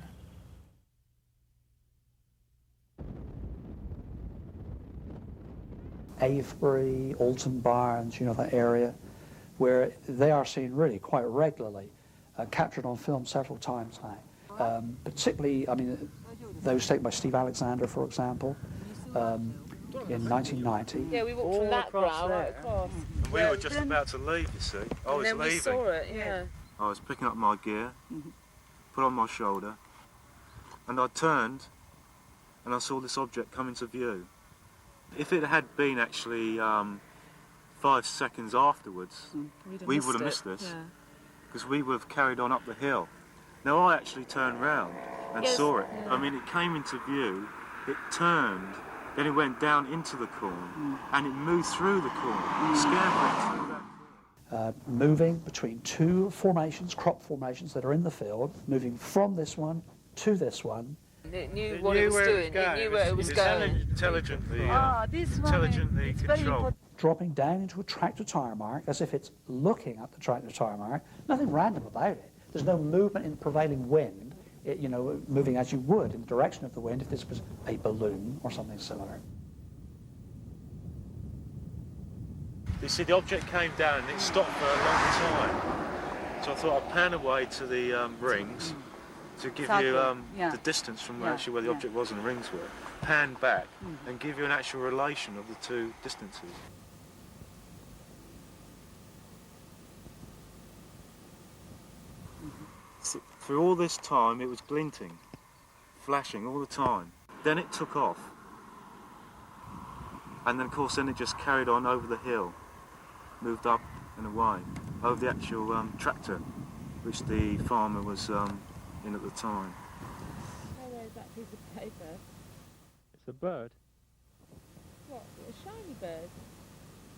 Avebury, Alton Barnes, you know, that area, where they are seen really quite regularly, captured on film several times now. Particularly, I mean, those taken by Steve Alexander, for example, in 1990. Yeah, we walked from that brow right across. And we were just about to leave, you see. I was leaving. We saw it, yeah. I was picking up my gear, put on my shoulder, and I turned and I saw this object come into view. If it had been actually 5 seconds afterwards, we would have missed this, because we would have carried on up the hill. Now I actually turned round and saw it. I mean, it came into view, it turned, then it went down into the corn, and it moved through the corn, scared me through that. Moving between two formations, crop formations that are in the field, moving from this one to this one. It knew what it was doing. It knew where it was going. Intelligently, this intelligently controlled. Dropping down into a tractor tire mark as if it's looking at the tractor tire mark. Nothing random about it. There's no movement in prevailing wind, you know, moving as you would in the direction of the wind if this was a balloon or something similar. You see, the object came down and it stopped for a long time. So I thought I'd pan away to the rings to give you the distance from actually where the object was and the rings were. Pan back and give you an actual relation of the two distances. For all this time it was glinting, flashing all the time. Then it took off. And then of course it just carried on over the hill, moved up and away, over the actual tractor which the farmer was in at the time. Where's that piece of paper? It's a bird. What, a shiny bird?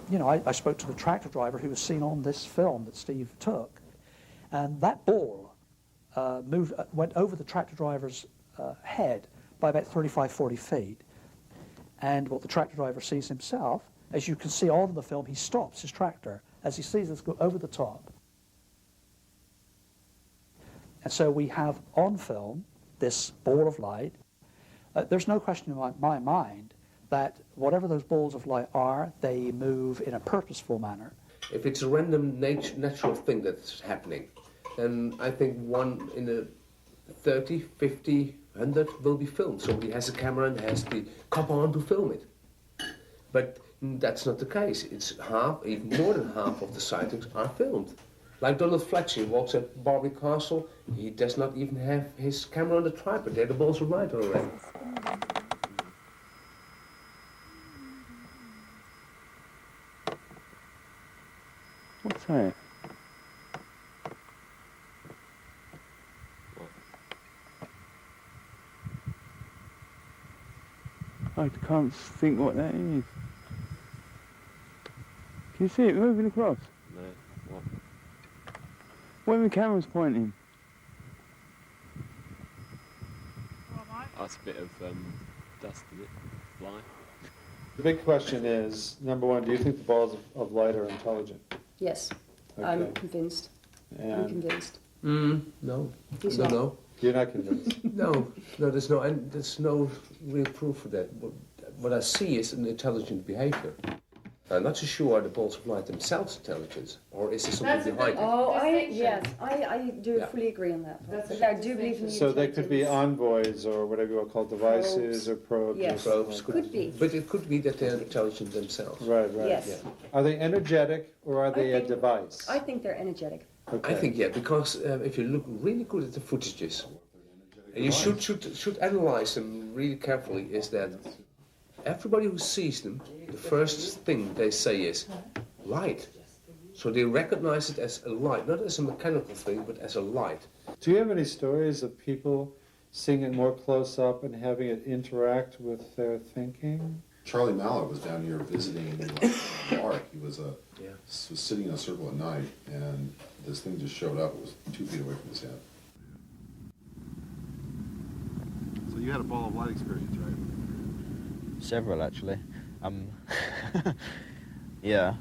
You know, I spoke to the tractor driver who was seen on this film that Steve took, and that ball went over the tractor driver's head by about 35, 40 feet. And what the tractor driver sees himself, as you can see all in the film, he stops his tractor as he sees this go over the top. And so we have on film this ball of light. There's no question in my mind that whatever those balls of light are, they move in a purposeful manner. If it's a random natural thing that's happening, then I think one in a 30, 50, 100 will be filmed. Somebody has a camera and has the copper on to film it. But that's not the case. It's half, even more than half of the sightings are filmed. Like Donald Fletcher, he walks at Barbary Castle, he does not even have his camera on the tripod, there the balls of light already. What's that? I can't think what that is. Can you see it moving across? No. What? Where the camera's pointing? That's a bit of dust, is it? Fly? The big question is, number one, do you think the balls of light are intelligent? Yes, Okay. I'm convinced. I'm And convinced. No. He's no, not. no. you're not convinced? No, there's no real proof for that. What I see is an intelligent behavior. I'm not so sure are the balls of light themselves intelligent, or is there something behind it? Oh, I do fully agree on that. I do believe in the So they could be intelligence. envoys or whatever you want to call devices or probes. Yes. or Probes something like Could be. But it could be that they're intelligent themselves. that. Right, right. Yes. Yeah. Are they energetic or are they I a think- device? I think they're energetic. Okay. I think, yeah, because if you look really good at the footages, and you should analyze them really carefully, is that everybody who sees them, the first thing they say is light. So they recognize it as a light, not as a mechanical thing, but as a light. Do you have any stories of people seeing it more close up and having it interact with their thinking? Charlie Mallett was down here visiting in the park. He was sitting in a circle at night, and this thing just showed up. It was 2 feet away from his head. So you had a ball of light experience, right? Several, actually. Yeah.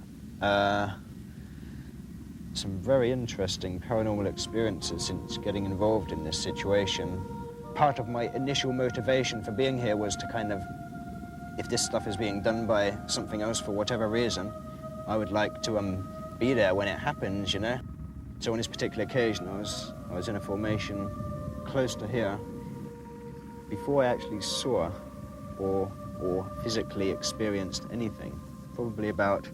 Some very interesting paranormal experiences since getting involved in this situation. Part of my initial motivation for being here was to kind of, if this stuff is being done by something else for whatever reason, I would like to be there when it happens, you know? So on this particular occasion, I was in a formation close to here. Before I actually saw or physically experienced anything, probably about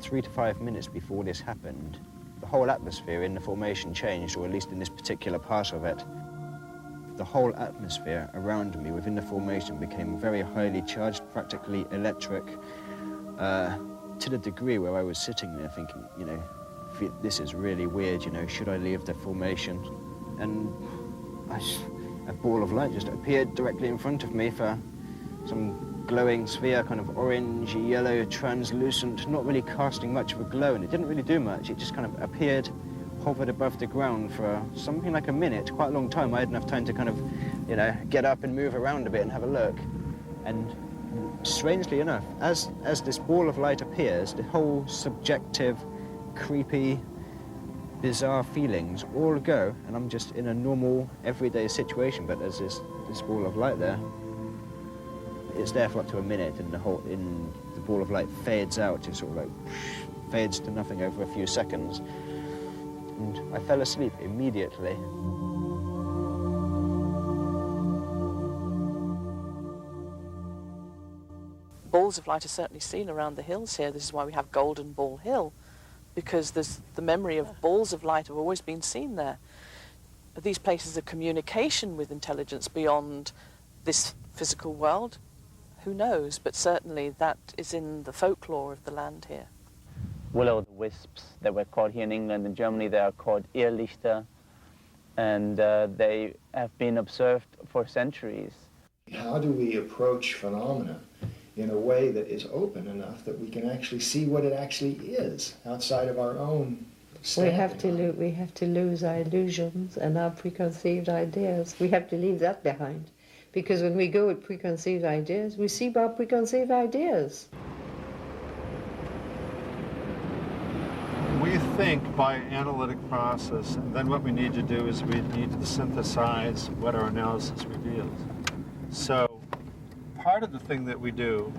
3 to 5 minutes before this happened, the whole atmosphere in the formation changed, or at least in this particular part of it. The whole atmosphere around me within the formation became very highly charged, practically electric, to the degree where I was sitting there thinking, you know, this is really weird, you know, should I leave the formation? And a ball of light just appeared directly in front of me for some glowing sphere, kind of orange, yellow, translucent, not really casting much of a glow, and it didn't really do much. It just kind of appeared, hovered above the ground for something like a minute, quite a long time. I had enough time to kind of you know, get up and move around a bit and have a look. And strangely enough, as this ball of light appears, the whole subjective, creepy, bizarre feelings all go, and I'm just in a normal, everyday situation, but there's this ball of light there. It's there for up to a minute, and the ball of light fades out. It sort of like fades to nothing over a few seconds. And I fell asleep immediately. Balls of light are certainly seen around the hills here. This is why we have Golden Ball Hill, because there's the memory of balls of light have always been seen there. These places of communication with intelligence beyond this physical world, who knows? But certainly that is in the folklore of the land here. Will-o'-the-wisps that were called here in England and Germany, they are called Irrlichter, and they have been observed for centuries. How do we approach phenomena in a way that is open enough that we can actually see what it actually is outside of our own We have to lose our illusions and our preconceived ideas. We have to leave that behind. Because when we go with preconceived ideas, we see our preconceived ideas. We think by analytic process, and then what we need to do is we need to synthesize what our analysis reveals. So part of the thing that we do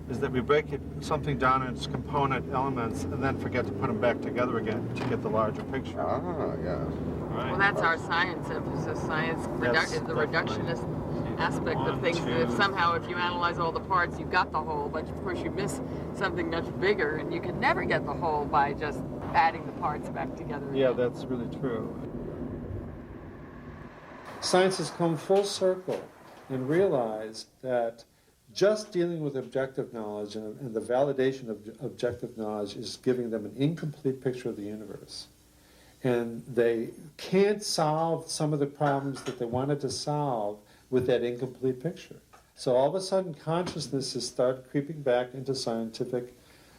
is that we break something down into its component elements and then forget to put them back together again to get the larger picture. Ah, yeah. Right. Well, that's our science emphasis. Science is the reductionist aspect of things. If somehow, if you analyze all the parts, you've got the whole, but of course you miss something much bigger, and you can never get the whole by just adding the parts back together again. Yeah, that's really true. Science has come full circle and realized that just dealing with objective knowledge and the validation of objective knowledge is giving them an incomplete picture of the universe. And they can't solve some of the problems that they wanted to solve with that incomplete picture. So all of a sudden consciousness has started creeping back into scientific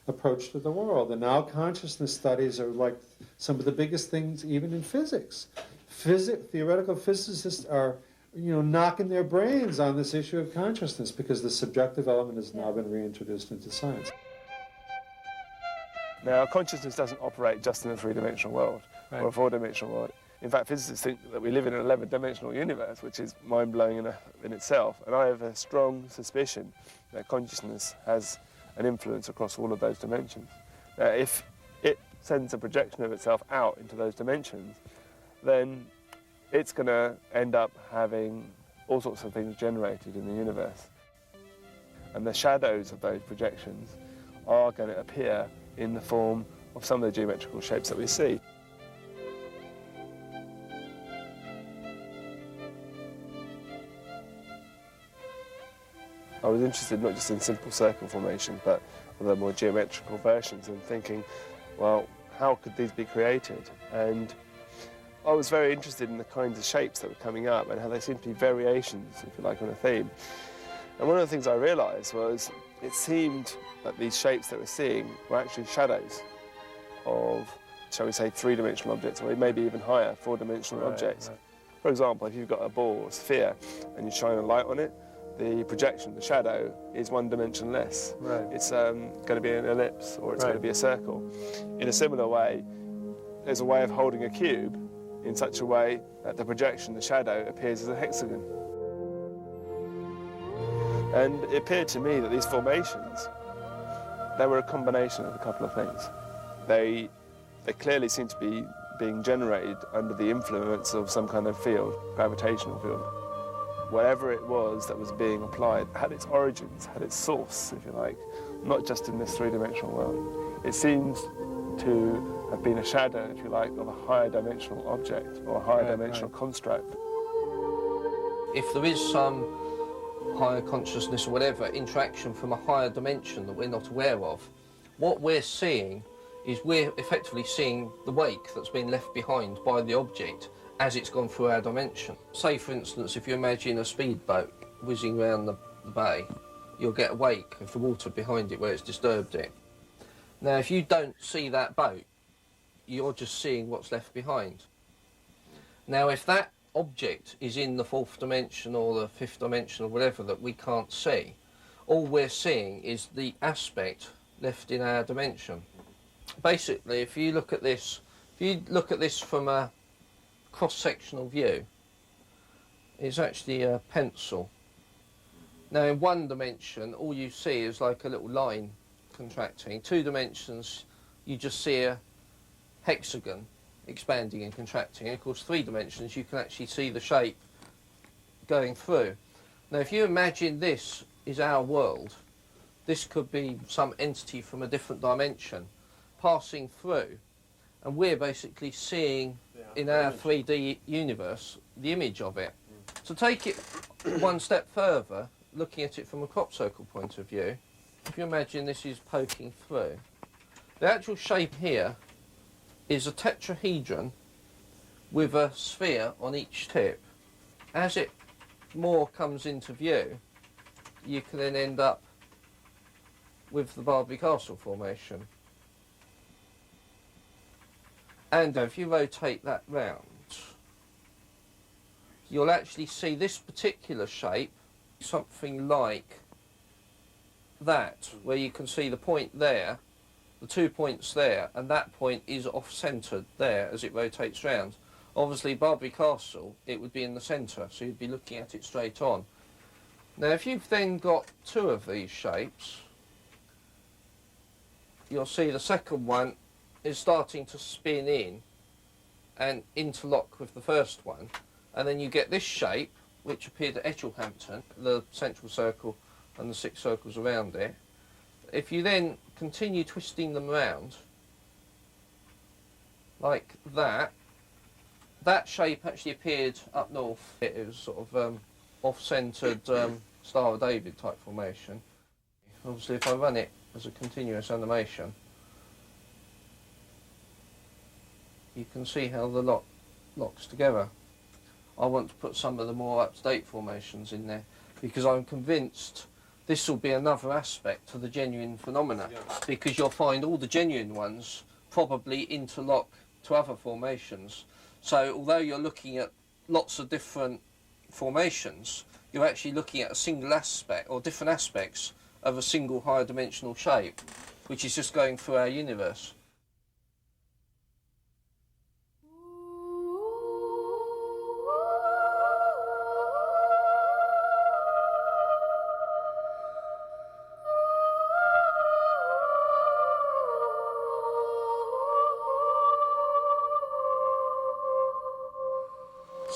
approach to the world. And now consciousness studies are like some of the biggest things even in physics. Theoretical physicists are knocking their brains on this issue of consciousness because the subjective element has now been reintroduced into science. Now, consciousness doesn't operate just in a three-dimensional world or a four-dimensional world. In fact, physicists think that we live in an 11-dimensional universe, which is mind-blowing in itself. And I have a strong suspicion that consciousness has an influence across all of those dimensions. Now, if it sends a projection of itself out into those dimensions, then it's going to end up having all sorts of things generated in the universe. And the shadows of those projections are going to appear in the form of some of the geometrical shapes that we see. I was interested not just in simple circle formation, but the more geometrical versions, and thinking, well, how could these be created? And I was very interested in the kinds of shapes that were coming up and how they seemed to be variations, if you like, on a theme. And one of the things I realised was it seemed that these shapes that we're seeing were actually shadows of, shall we say, three-dimensional objects, or maybe even higher, four-dimensional objects. Right. For example, if you've got a ball or a sphere and you shine a light on it, the projection, the shadow, is one dimension less. Right. It's going to be an ellipse or it's going to be a circle. In a similar way, there's a way of holding a cube in such a way that the projection, the shadow, appears as a hexagon. And it appeared to me that these formations, they were a combination of a couple of things. They clearly seem to be being generated under the influence of some kind of field, gravitational field. Whatever it was that was being applied had its origins, had its source, if you like, not just in this three-dimensional world. It seems to have been a shadow, if you like, of a higher dimensional object or a higher dimensional construct. If there is some higher consciousness or whatever, interaction from a higher dimension that we're not aware of, what we're seeing is we're effectively seeing the wake that's been left behind by the object as it's gone through our dimension. Say, for instance, if you imagine a speedboat whizzing around the bay, you'll get a wake of the water behind it where it's disturbed it. Now, if you don't see that boat, you're just seeing what's left behind. Now, if that object is in the fourth dimension or the fifth dimension or whatever that we can't see. All we're seeing is the aspect left in our dimension. Basically, if you look at this from a cross-sectional view, it's actually a pencil. Now, in one dimension, all you see is like a little line contracting. 2 dimensions, you just see a hexagon expanding and contracting. And of course, 3 dimensions, you can actually see the shape going through. Now, if you imagine this is our world, this could be some entity from a different dimension passing through, and we're basically seeing in our 3D universe the image of it. To take it one step further, looking at it from a crop circle point of view, if you imagine this is poking through, the actual shape here is a tetrahedron with a sphere on each tip. As it more comes into view, you can then end up with the Barbary Castle formation. And if you rotate that round, you'll actually see this particular shape, something like that, where you can see the point there, the 2 points there, and that point is off-centred there as it rotates round. Obviously, Barbary Castle, it would be in the centre, so you'd be looking at it straight on. Now, if you've then got 2 of these shapes, you'll see the second one is starting to spin in and interlock with the first one, and then you get this shape, which appeared at Etchelhampton, the central circle and the 6 circles around it. If you then continue twisting them around, like that, that shape actually appeared up north. It was sort of off-centred Star of David type formation. Obviously, if I run it as a continuous animation, you can see how the lot locks together. I want to put some of the more up-to-date formations in there because I'm convinced this will be another aspect to the genuine phenomena, because you'll find all the genuine ones probably interlock to other formations. So although you're looking at lots of different formations, you're actually looking at a single aspect or different aspects of a single higher dimensional shape, which is just going through our universe.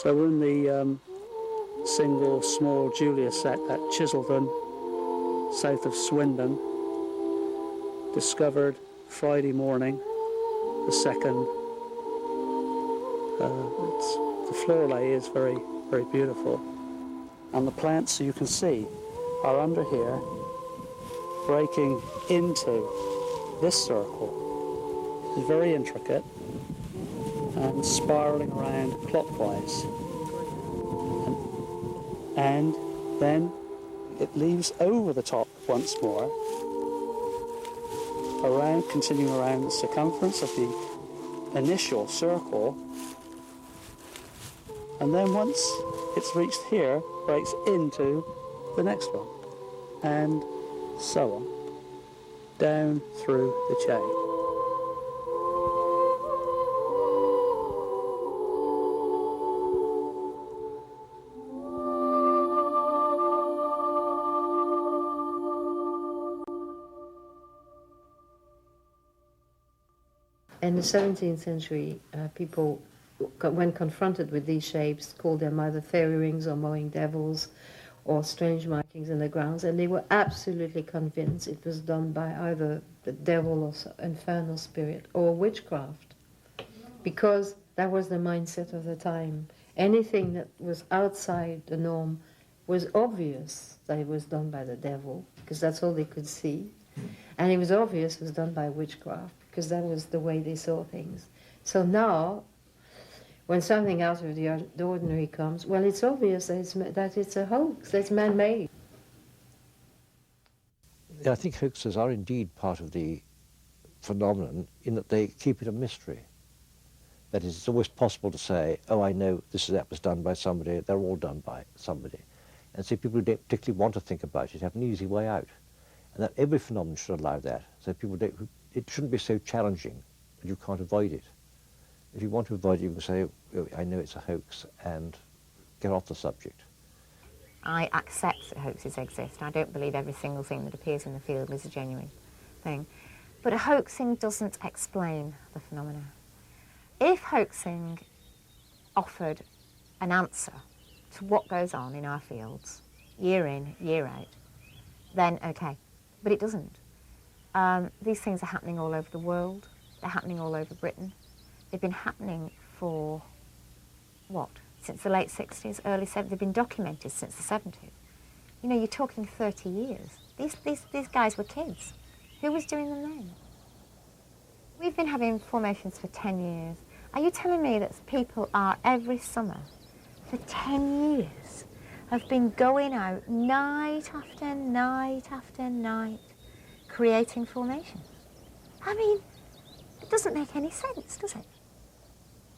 So we're in the single small Julia set at Chiseldon, south of Swindon, discovered Friday morning, the 2nd. The floor lay is very, very beautiful. And the plants, you can see, are under here, breaking into this circle. It's very intricate and spiralling around clockwise. And then it leaves over the top once more, around, continuing around the circumference of the initial circle, and then once it's reached here, breaks into the next one, and so on, down through the chain. In the 17th century, people, when confronted with these shapes, called them either fairy rings or mowing devils or strange markings in the grounds, and they were absolutely convinced it was done by either the devil or infernal spirit or witchcraft, because that was the mindset of the time. Anything that was outside the norm was obvious that it was done by the devil, because that's all they could see, and it was obvious it was done by witchcraft, because that was the way they saw things. So now, when something out of the ordinary comes, well, it's obvious that it's a hoax, that's man-made. I think hoaxes are indeed part of the phenomenon in that they keep it a mystery. That is, it's always possible to say, oh, I know that was done by somebody, they're all done by somebody. And so people who don't particularly want to think about it have an easy way out. And that every phenomenon should allow that. So people don't, it shouldn't be so challenging that you can't avoid it. If you want to avoid it, you can say, oh, I know it's a hoax, and get off the subject. I accept that hoaxes exist. I don't believe every single thing that appears in the field is a genuine thing. But a hoaxing doesn't explain the phenomena. If hoaxing offered an answer to what goes on in our fields, year in, year out, then okay. But it doesn't. These things are happening all over the world. They're happening all over Britain. They've been happening for, what, since the late 60s, early 70s. They've been documented since the 70s. You know, you're talking 30 years. These guys were kids. Who was doing them then? We've been having formations for 10 years. Are you telling me that people are every summer for 10 years have been going out night after night after night creating formations? I mean, it doesn't make any sense, does it?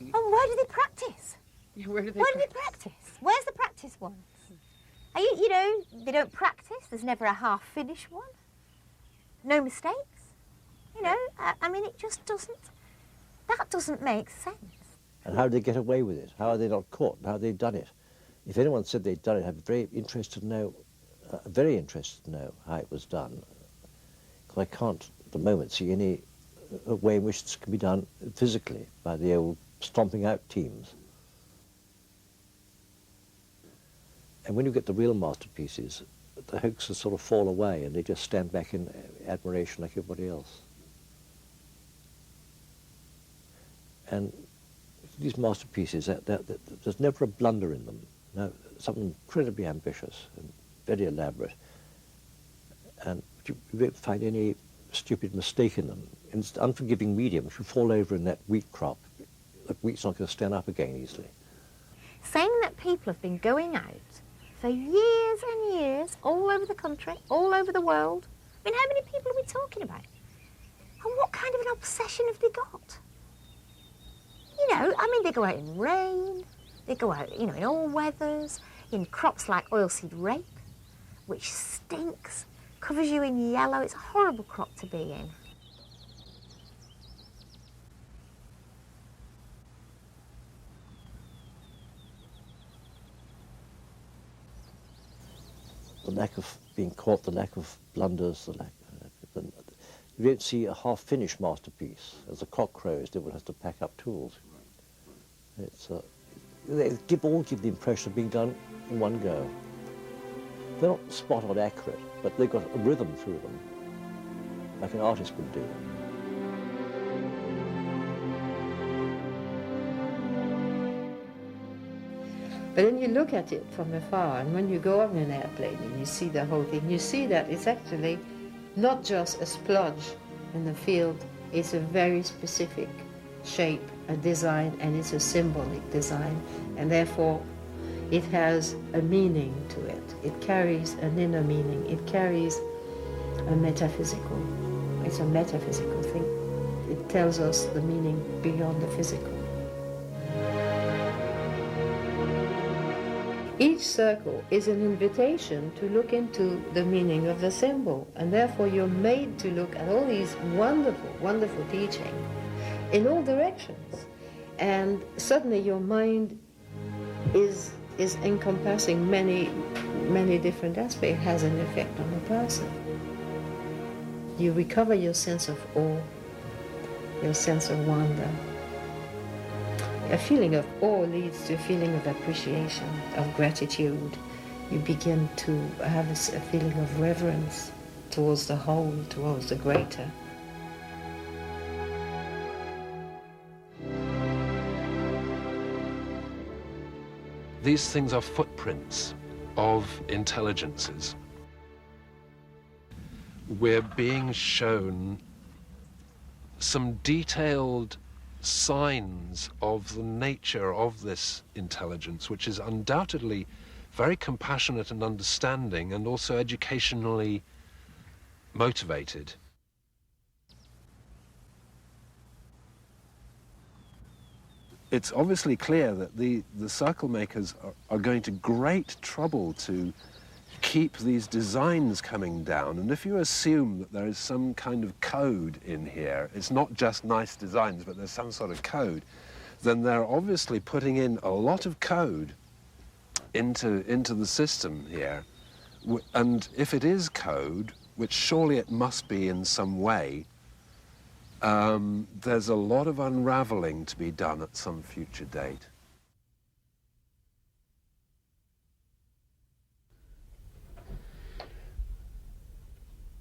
And where do they practice? Yeah, where do they practice? Where's the practice ones? Are you know, they don't practice. There's never a half-finished one. No mistakes. You know, I mean, it just doesn't, that doesn't make sense. And how do they get away with it? How are they not caught? How have they done it? If anyone said they'd done it, I'd be very interested to know how it was done. Because I can't, at the moment, see any way in which this can be done physically by the old stomping out teams. And when you get the real masterpieces, the hoaxes sort of fall away and they just stand back in admiration like everybody else. And these masterpieces, there's never a blunder in them. No, something incredibly ambitious and very elaborate. And you won't find any stupid mistake in them. And it's the unforgiving medium. If you fall over in that wheat crop, the wheat's not going to stand up again easily. Saying that people have been going out for years and years, all over the country, all over the world. I mean, how many people are we talking about? And what kind of an obsession have they got? You know, I mean, they go out in rain, they go out, you know, in all weathers, in crops like oilseed rape, which stinks, covers you in yellow. It's a horrible crop to be in. The lack of being caught, the lack of blunders, you don't see a half-finished masterpiece. As the cock crows, everyone has to pack up tools. It's, they all give the impression of being done in one go. They're not spot-on accurate, but they've got a rhythm through them, like an artist would do. But then you look at it from afar, and when you go on an airplane and you see the whole thing, you see that it's actually not just a splodge in the field, it's a very specific shape, a design, and it's a symbolic design, and therefore it has a meaning to it. It carries an inner meaning. It carries a metaphysical. It's a metaphysical thing. It tells us the meaning beyond the physical. Each circle is an invitation to look into the meaning of the symbol, and therefore you're made to look at all these wonderful, wonderful teaching in all directions. And suddenly your mind is encompassing many, many different aspects. It has an effect on the person. You recover your sense of awe, your sense of wonder. A feeling of awe leads to a feeling of appreciation, of gratitude. You begin to have a feeling of reverence towards the whole, towards the greater. These things are footprints of intelligences. We're being shown some detailed signs of the nature of this intelligence, which is undoubtedly very compassionate and understanding and also educationally motivated. it's obviously clear that the circle makers are going to great trouble to keep these designs coming down. And if you assume that there is some kind of code in here, it's not just nice designs, but there's some sort of code, then they're obviously putting in a lot of code into the system here. And if it is code, which surely it must be in some way, there's a lot of unraveling to be done at some future date.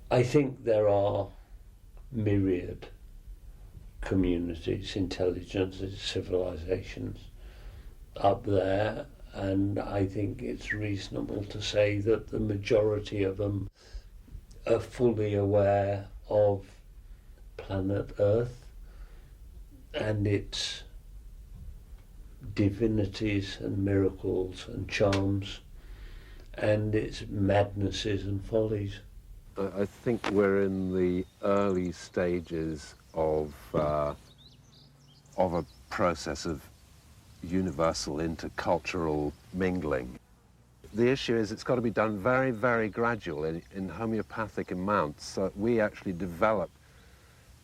I think there are myriad communities, intelligences, civilizations up there, and I think it's reasonable to say that the majority of them are fully aware of planet Earth and its divinities and miracles and charms and its madnesses and follies. I think we're in the early stages of a process of universal intercultural mingling. The issue is it's got to be done very, very gradual in homeopathic amounts, so that we actually develop,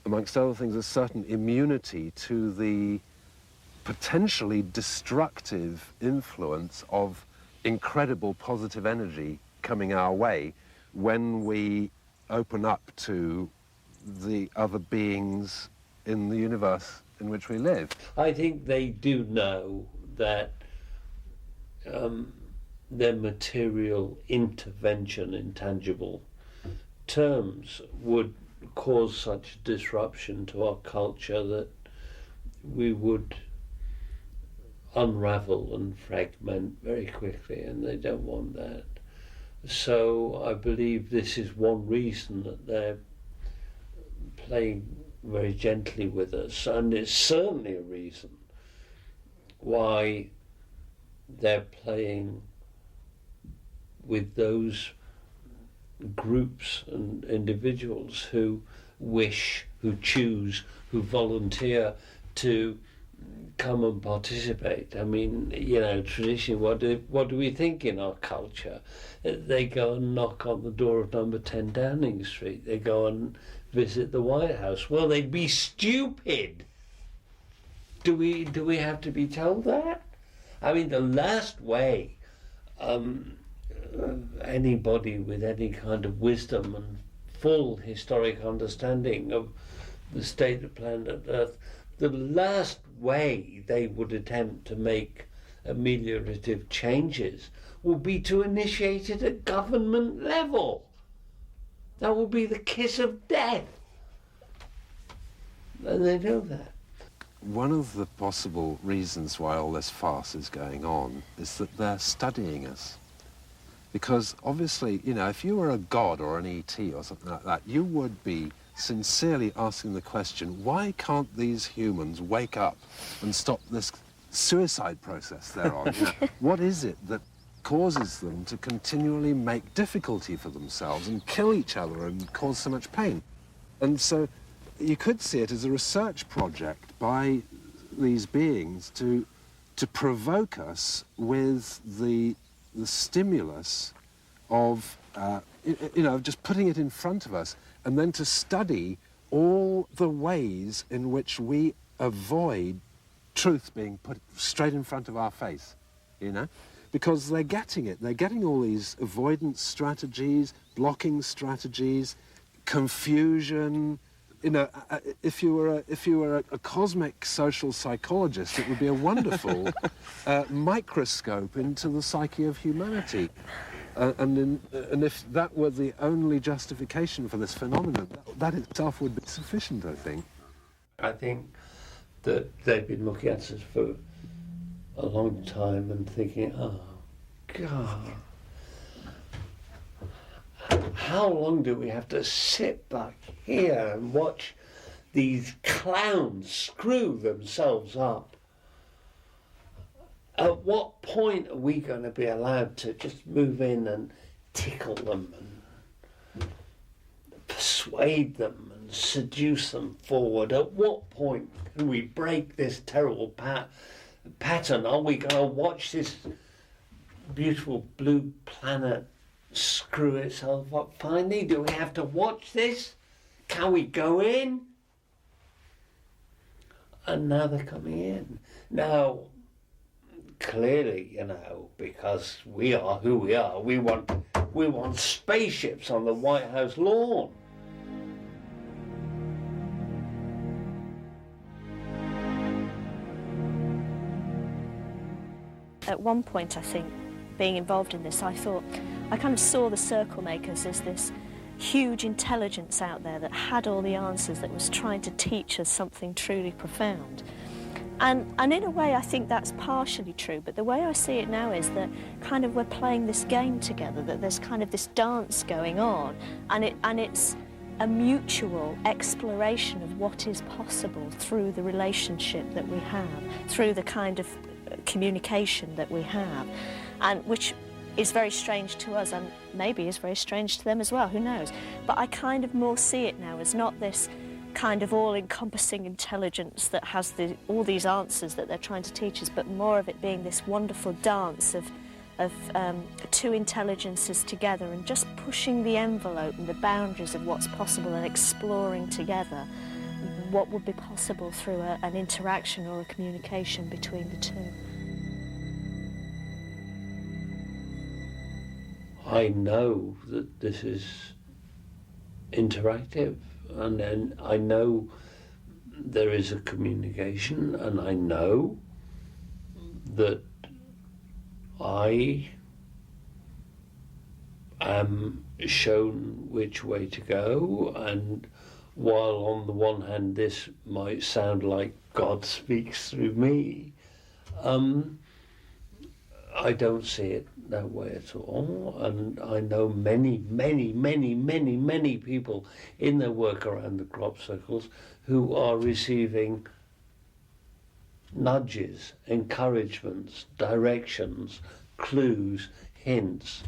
amongst other things, a certain immunity to the potentially destructive influence of incredible positive energy coming our way when we open up to the other beings in the universe in which we live. I think they do know that their material intervention in tangible terms would cause such disruption to our culture that we would unravel and fragment very quickly, and they don't want that. So I believe this is one reason that they're playing very gently with us, and it's certainly a reason why they're playing with those groups and individuals who wish, who choose, who volunteer to come and participate. I mean, you know, traditionally, what do we think in our culture? They go and knock on the door of number 10 Downing Street. They go and visit the White House. Well, they'd be stupid. Do we have to be told that? I mean, the last way anybody with any kind of wisdom and full historic understanding of the state of planet Earth, the last way they would attempt to make ameliorative changes will be to initiate it at government level. That will be the kiss of death. And they know that. One of the possible reasons why all this farce is going on is that they're studying us. Because obviously, you know, if you were a god or an ET or something like that, you would be sincerely asking the question, why can't these humans wake up and stop this suicide process they're on? You know, what is it that causes them to continually make difficulty for themselves and kill each other and cause so much pain? And so you could see it as a research project by these beings to provoke us with the stimulus of, you know, just putting it in front of us, and then to study all the ways in which we avoid truth being put straight in front of our face, you know? Because they're getting it. They're getting all these avoidance strategies, blocking strategies, confusion. You know, if you were a cosmic social psychologist, it would be a wonderful microscope into the psyche of humanity. And if that were the only justification for this phenomenon, that itself would be sufficient, I think. I think that they've been looking at us for a long time and thinking, oh, God, how long do we have to sit back here and watch these clowns screw themselves up? At what point are we going to be allowed to just move in and tickle them and persuade them and seduce them forward? At what point can we break this terrible pattern? Are we going to watch this beautiful blue planet screw itself up finally? Do we have to watch this? Can we go in? And now they're coming in. Now, clearly, you know, because we are who we are, we want spaceships on the White House lawn. At one point, I think, being involved in this, I kind of saw the circle makers as this huge intelligence out there that had all the answers, that was trying to teach us something truly profound. And in a way, I think that's partially true, but the way I see it now is that kind of we're playing this game together, that there's kind of this dance going on, and it's a mutual exploration of what is possible through the relationship that we have, through the kind of communication that we have, and which is very strange to us and maybe is very strange to them as well, who knows. But I kind of more see it now as not this kind of all-encompassing intelligence that has all these answers that they're trying to teach us, but more of it being this wonderful dance of two intelligences together and just pushing the envelope and the boundaries of what's possible and exploring together what would be possible through an interaction or a communication between the two. I know that this is interactive, and then I know there is a communication, and I know that I am shown which way to go, and while on the one hand this might sound like God speaks through me, I don't see it that way at all, and I know many people in their work around the crop circles who are receiving nudges, encouragements, directions, clues, hints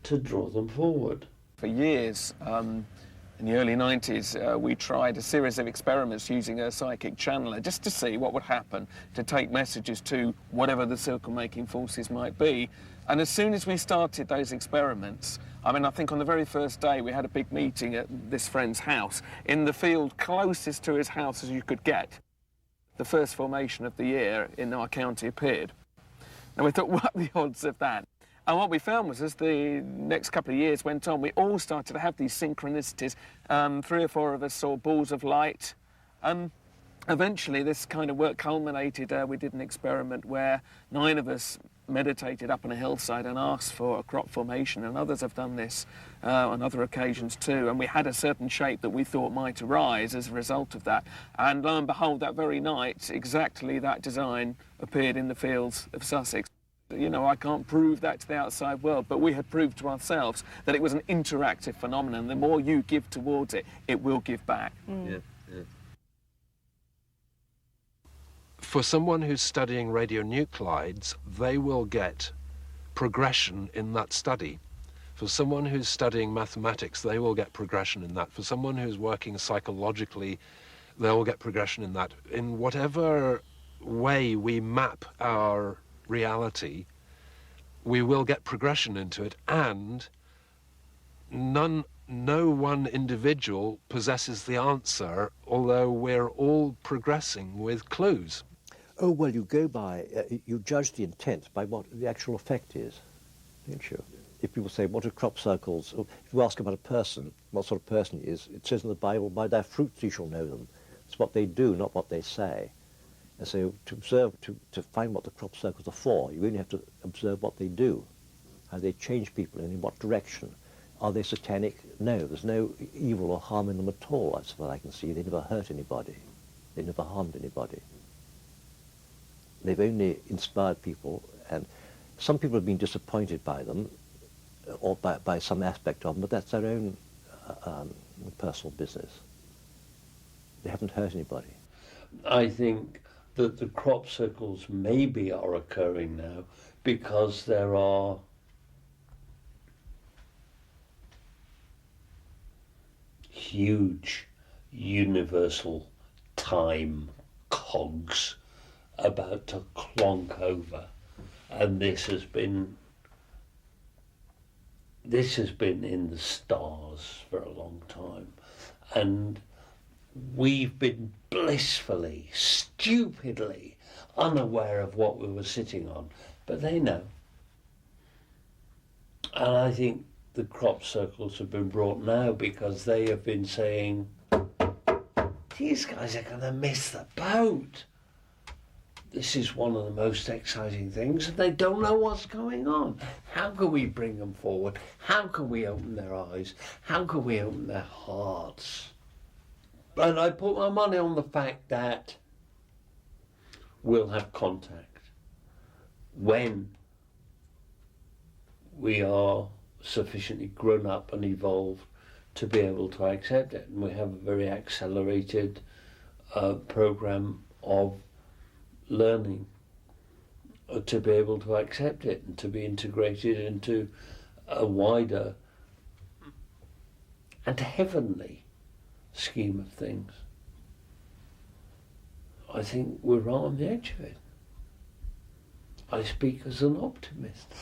to draw them forward. For years, in the early 90s, we tried a series of experiments using a psychic channeler just to see what would happen to take messages to whatever the circle-making forces might be. And as soon as we started those experiments, I mean, I think on the very first day we had a big meeting at this friend's house in the field closest to his house as you could get. The first formation of the year in our county appeared. And we thought, what are the odds of that? And what we found was, as the next couple of years went on, we all started to have these synchronicities. 3 or 4 of us saw balls of light. Eventually, this kind of work culminated. We did an experiment where 9 of us meditated up on a hillside and asked for a crop formation, and others have done this on other occasions too, and we had a certain shape that we thought might arise as a result of that. And lo and behold, that very night, exactly that design appeared in the fields of Sussex. You know, I can't prove that to the outside world, but we had proved to ourselves that it was an interactive phenomenon. The more you give towards it, it will give back. Yeah. For someone who's studying radionuclides, they will get progression in that study. For someone who's studying mathematics, they will get progression in that. For someone who's working psychologically, they will get progression in that. In whatever way we map our reality, we will get progression into it, and no one individual possesses the answer, although we're all progressing with clues. Oh, well, you go by, you judge the intent by what the actual effect is, don't you? If people say, what are crop circles? Or if you ask about a person, what sort of person he is, it says in the Bible, by their fruits you shall know them. It's what they do, not what they say. And so to observe, to find what the crop circles are for, you only have to observe what they do, how they change people and in what direction. Are they satanic? No, there's no evil or harm in them at all, as far as I can see. They never hurt anybody. They never harmed anybody. They've only inspired people, and some people have been disappointed by them, or by some aspect of them, but that's their own personal business. They haven't hurt anybody. I think that the crop circles maybe are occurring now because there are huge universal time cogs about to clonk over, and this has been in the stars for a long time, and we've been blissfully, stupidly unaware of what we were sitting on, but they know. And I think the crop circles have been brought now because they have been saying, these guys are going to miss the boat. This is one of the most exciting things, and they don't know what's going on. How can we bring them forward? How can we open their eyes? How can we open their hearts? And I put my money on the fact that we'll have contact when we are sufficiently grown up and evolved to be able to accept it. And we have a very accelerated program of learning to be able to accept it and to be integrated into a wider and heavenly scheme of things. I think we're right on the edge of it. I speak as an optimist.